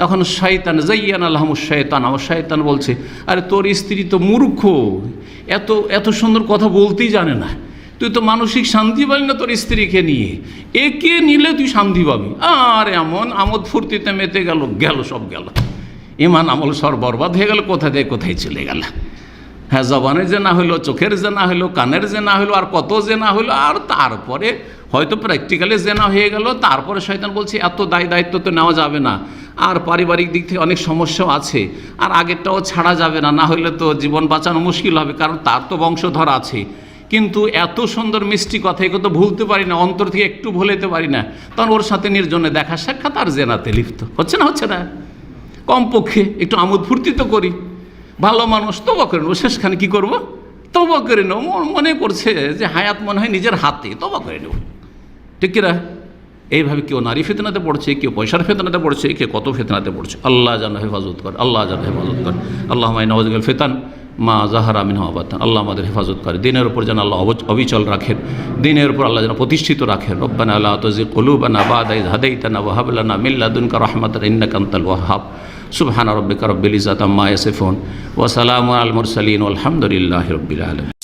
Speaker 1: তখন শয়তান, জাইয়ানা লাহুমুশ শয়তান, আমার শয়তান বলছে, আরে তোর স্ত্রী তো মূর্খ, এত সুন্দর কথা বলতেই জানে না, তুই তো মানসিক শান্তি পাবি না তোর স্ত্রীকে নিয়ে, একে নিলে তুই শান্তি পাবি। আর এমন আমোদ ফুর্তিতে মেতে গেল সব গেল, ইমান আমল সব বরবাদ হয়ে গেল, কোথা থেকে কোথায় চলে গেল। হ্যাঁ, জবানের যে না হলো, চোখের যে না হলো, কানের যে না হলো, আর কত যে না হলো, আর তারপরে হয়তো প্র্যাকটিক্যালি যে না হয়ে গেল। তারপরে শয়তান বলছে এত দায়িত্ব তো নেওয়া যাবে না, আর পারিবারিক দিক থেকে অনেক সমস্যাও আছে, আর আগেরটাও ছাড়া যাবে না, না হলে তো জীবন বাঁচানো মুশকিল হবে, কারণ তার তো বংশধর আছে। কিন্তু এত সুন্দর মিষ্টি কথা এগুলো তো ভুলতে পারি না, অন্তর থেকে একটু ভুলেতে পারি না। তখন ওর সাথে নির্জনে দেখা সাক্ষাৎ আর জেনাতে লিপ্ত হচ্ছে না, কমপক্ষে একটু আমোদ ফুর্তি তো করি। ভালো মানুষ তওবা করে নেবো, শেষখানে কী করবো, তওবা করে নেবো। মনে করছে যে হায়াত মনে হয় নিজের হাতে, তওবা করে নেব, ঠিক কিনা? এইভাবে কেউ নারী ফিতনাতে পড়ছে, কেউ পয়সার ফিতনাতে পড়ছে, কেউ কত ফিতনাতে পড়ছে। আল্লাহ যেন হেফাজত করে, আল্লাহ যেন হেফাজত করে। আল্লাহ নওয়াজুল ফিতান মা জাহারা মিনহা ওয়া বাতান। আল্লাহ আমাদের হেফাজত করে, দিনের উপর যেন আল্লাহ অবিচল রাখেন, দিনের উপর আল্লাহ যেন প্রতিষ্ঠিত রাখেন। রব্বানা লা তুযিগ কুলুবানা বা'দা ইয হাদাইতানা ওয়া হাব লানা মিন লাদুনকা রাহমাতান ইন্নাকা আনতাল ওয়াহ্হাব। সুবহানা রাব্বিকা রাব্বিল ইজ্জাতি আম্মা ইয়াসিফুন ওয়া সালামুন আলাল মুরসালিন ওয়াল হামদুলিল্লাহি রাব্বিল আলামিন।